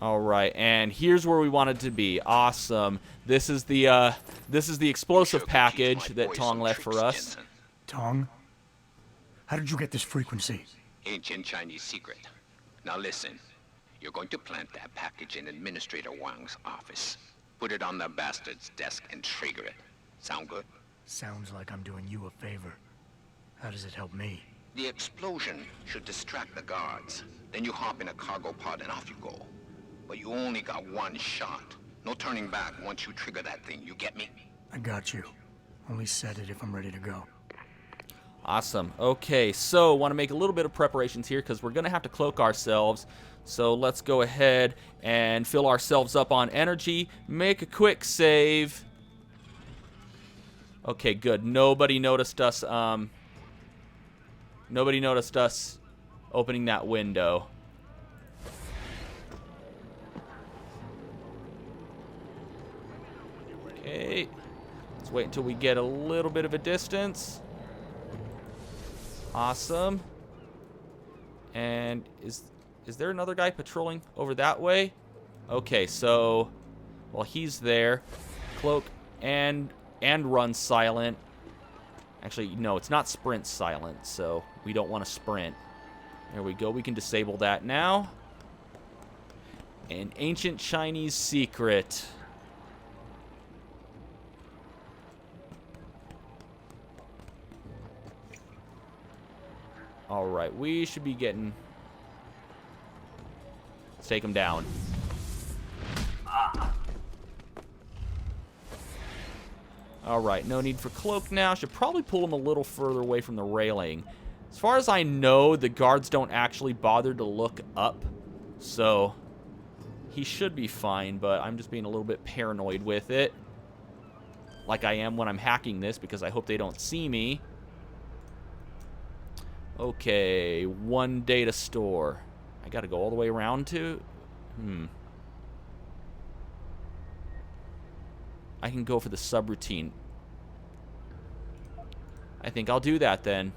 All right, and here's where we wanted to be. Awesome. This is the explosive package that Tong left for us. Tong? How did you get this frequency? Ancient Chinese secret. Now listen. You're going to plant that package in Administrator Wang's office. Put it on the bastard's desk and trigger it. Sound good? Sounds like I'm doing you a favor. How does it help me? The explosion should distract the guards. Then you hop in a cargo pod and off you go. But you only got one shot. No turning back once you trigger that thing, you get me? I got you. Only set it if I'm ready to go. Awesome. Okay, so want to make a little bit of preparations here because we're going to have to cloak ourselves. So let's go ahead and fill ourselves up on energy. Make a quick save. Okay, good. Nobody noticed us. Nobody noticed us opening that window. Okay. Let's wait until we get a little bit of a distance. Awesome. And is there another guy patrolling over that way? Okay, so while he's there, cloak and run silent. Actually, no, it's not sprint silent, so we don't want to sprint. There we go. We can disable that now. An ancient Chinese secret. All right, we should be getting... Let's take him down. All right, no need for cloak now. Should probably pull him a little further away from the railing. As far as I know, the guards don't actually bother to look up, so he should be fine, but I'm just being a little bit paranoid with it. Like I am when I'm hacking this, because I hope they don't see me. Okay, one data store. I gotta go all the way around to... I can go for the subroutine. I think I'll do that then.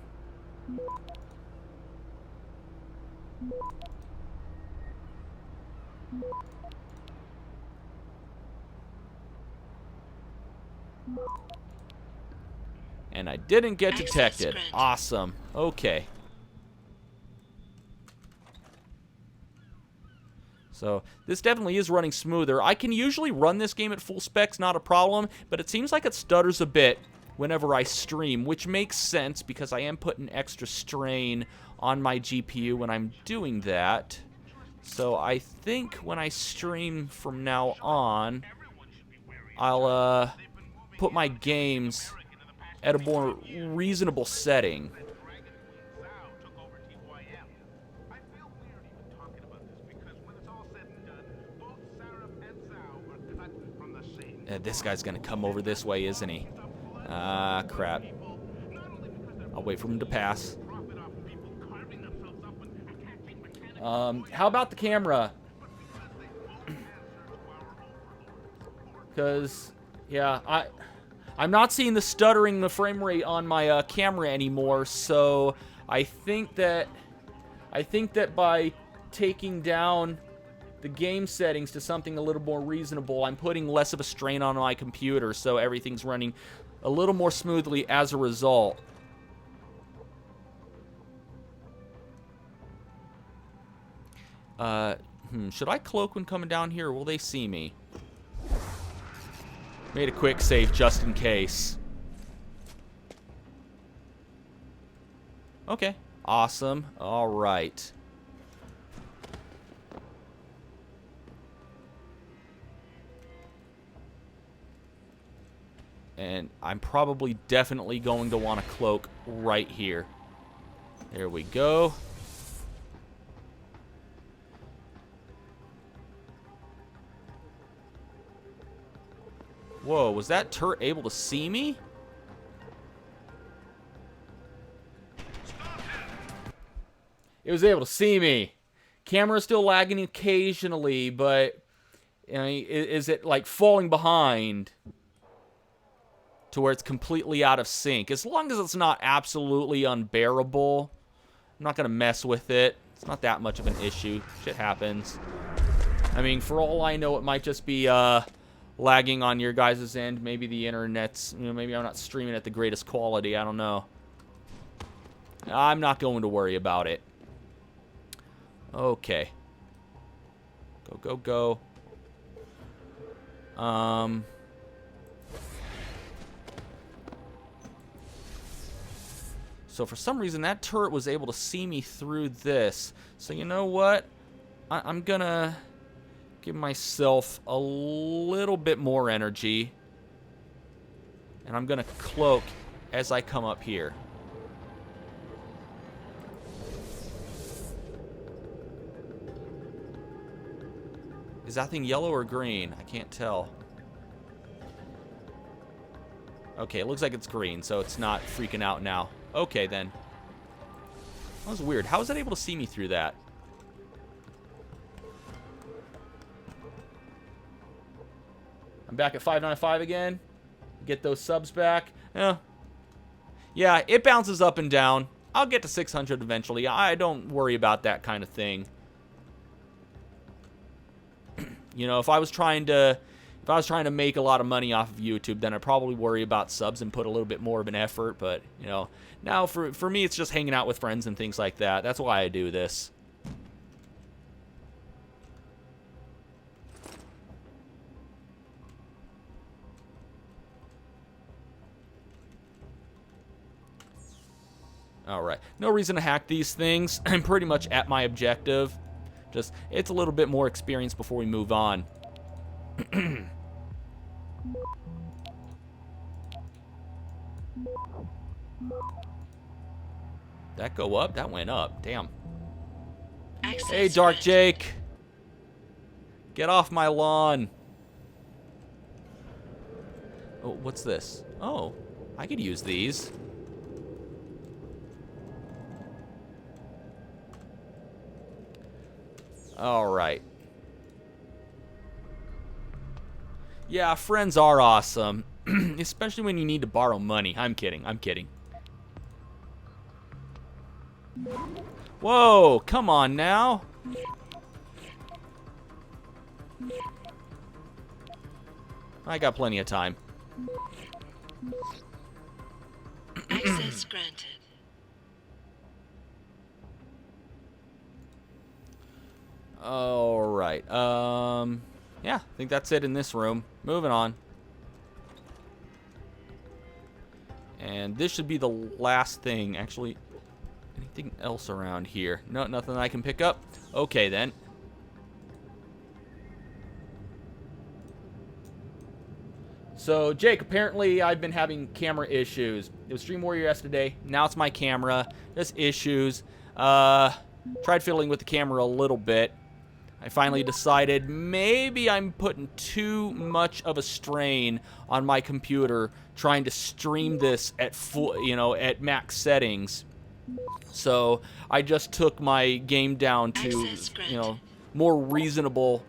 And I didn't get detected. Awesome. Okay. So this definitely is running smoother. I can usually run this game at full specs, not a problem, but it seems like it stutters a bit whenever I stream, which makes sense because I am putting extra strain on my GPU when I'm doing that. So I think when I stream from now on, I'll put my games at a more reasonable setting. This guy's gonna come over this way, isn't he? Ah, crap. I'll wait for him to pass. How about the camera? Because, yeah, I'm not seeing the stuttering, the frame rate on my camera anymore, so I think that by taking down the game settings to something a little more reasonable, I'm putting less of a strain on my computer, so everything's running a little more smoothly as a result. Should I cloak when coming down here, or will they see me? Made a quick save just in case. Okay, awesome. All right. And I'm probably definitely going to want to cloak right here. There we go. Whoa, was that turret able to see me? It was able to see me. Camera's still lagging occasionally, but you know, is it like falling behind to where it's completely out of sync? As long as it's not absolutely unbearable, I'm not going to mess with it. It's not that much of an issue. Shit happens. I mean, for all I know, it might just be lagging on your guys' end. Maybe the internet's, you know, maybe I'm not streaming at the greatest quality. I don't know. I'm not going to worry about it. Okay. Go, go, go. So for some reason, that turret was able to see me through this. So you know what? I'm gonna give myself a little bit more energy. And I'm gonna cloak as I come up here. Is that thing yellow or green? I can't tell. Okay, it looks like it's green, so it's not freaking out now. Okay, then. That was weird. How was it able to see me through that? I'm back at 595 again. Get those subs back. Yeah, it bounces up and down. I'll get to 600 eventually. I don't worry about that kind of thing. You know, if I was trying to make a lot of money off of YouTube, then I'd probably worry about subs and put a little bit more of an effort. But, you know, now for me, it's just hanging out with friends and things like that. That's why I do this. Alright, no reason to hack these things. I'm pretty much at my objective. Just, it's a little bit more experience before we move on. That go up? That went up. Damn. Hey, Dark Jake. Get off my lawn. Oh, what's this? Oh, I could use these. Alright. Yeah, friends are awesome. Especially when you need to borrow money. I'm kidding. I'm kidding. Whoa, come on now. I got plenty of time. Access granted. Alright, yeah, I think that's it in this room. Moving on. And this should be the last thing. Actually, anything else around here? No, nothing I can pick up? Okay, then. So, Jake, apparently I've been having camera issues. It was Stream Warrior yesterday. Now it's my camera. Just issues. Tried fiddling with the camera a little bit. I finally decided maybe I'm putting too much of a strain on my computer trying to stream this at full, you know, at max settings. So I just took my game down to, you know, more reasonable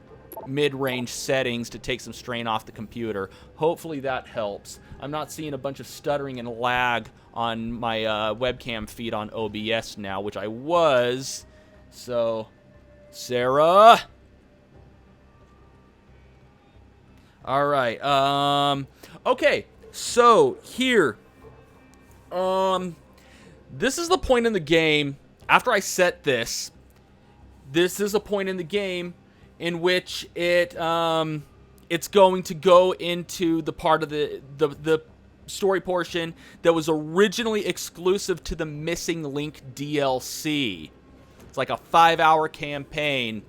mid-range settings to take some strain off the computer. Hopefully that helps. I'm not seeing a bunch of stuttering and lag on my webcam feed on OBS now, which I was. So, Sarah. All right. Okay. So here, this is the point in the game. After I set this, this is a point in the game in which it's going to go into the part of the story portion that was originally exclusive to the Missing Link DLC. It's like a 5-hour campaign.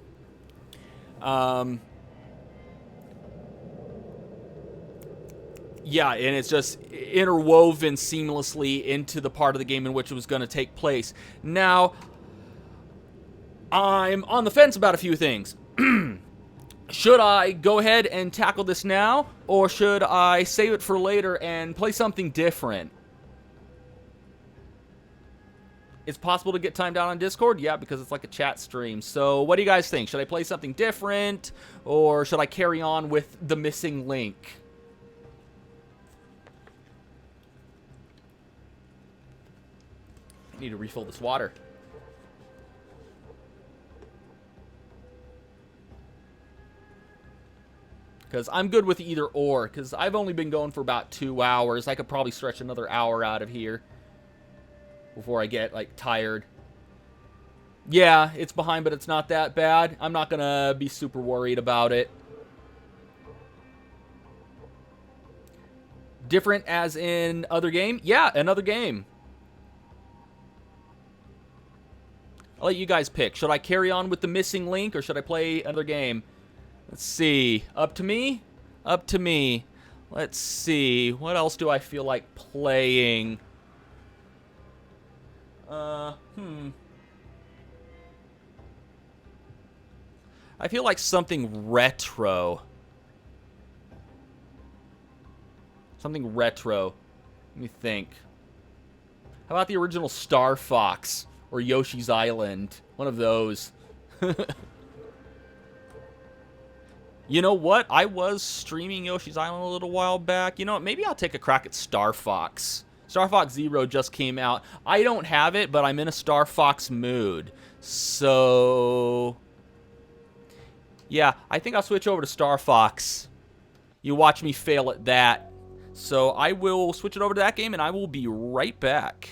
Yeah, and it's just interwoven seamlessly into the part of the game in which it was going to take place. Now, I'm on the fence about a few things. Should I go ahead and tackle this now, or should I save it for later and play something different? It's possible to get timed out on Discord? Yeah, because it's like a chat stream. So what do you guys think? Should I play something different, or should I carry on with the Missing Link? I need to refill this water. Because I'm good with either or. Because I've only been going for about 2 hours. I could probably stretch another hour out of here before I get, like, tired. Yeah, it's behind, but it's not that bad. I'm not going to be super worried about it. Different as in other game? Yeah, another game. I'll let you guys pick. Should I carry on with the missing link or should I play another game? Let's see. Up to me? Up to me. Let's see. What else do I feel like playing? I feel like something retro. Something retro. Let me think. How about the original Star Fox or Yoshi's Island? One of those. You know what? I was streaming Yoshi's Island a little while back. You know what? Maybe I'll take a crack at Star Fox. Star Fox Zero just came out. I don't have it, but I'm in a Star Fox mood. So, yeah, I think I'll switch over to Star Fox. You watch me fail at that. So I will switch it over to that game, and I will be right back.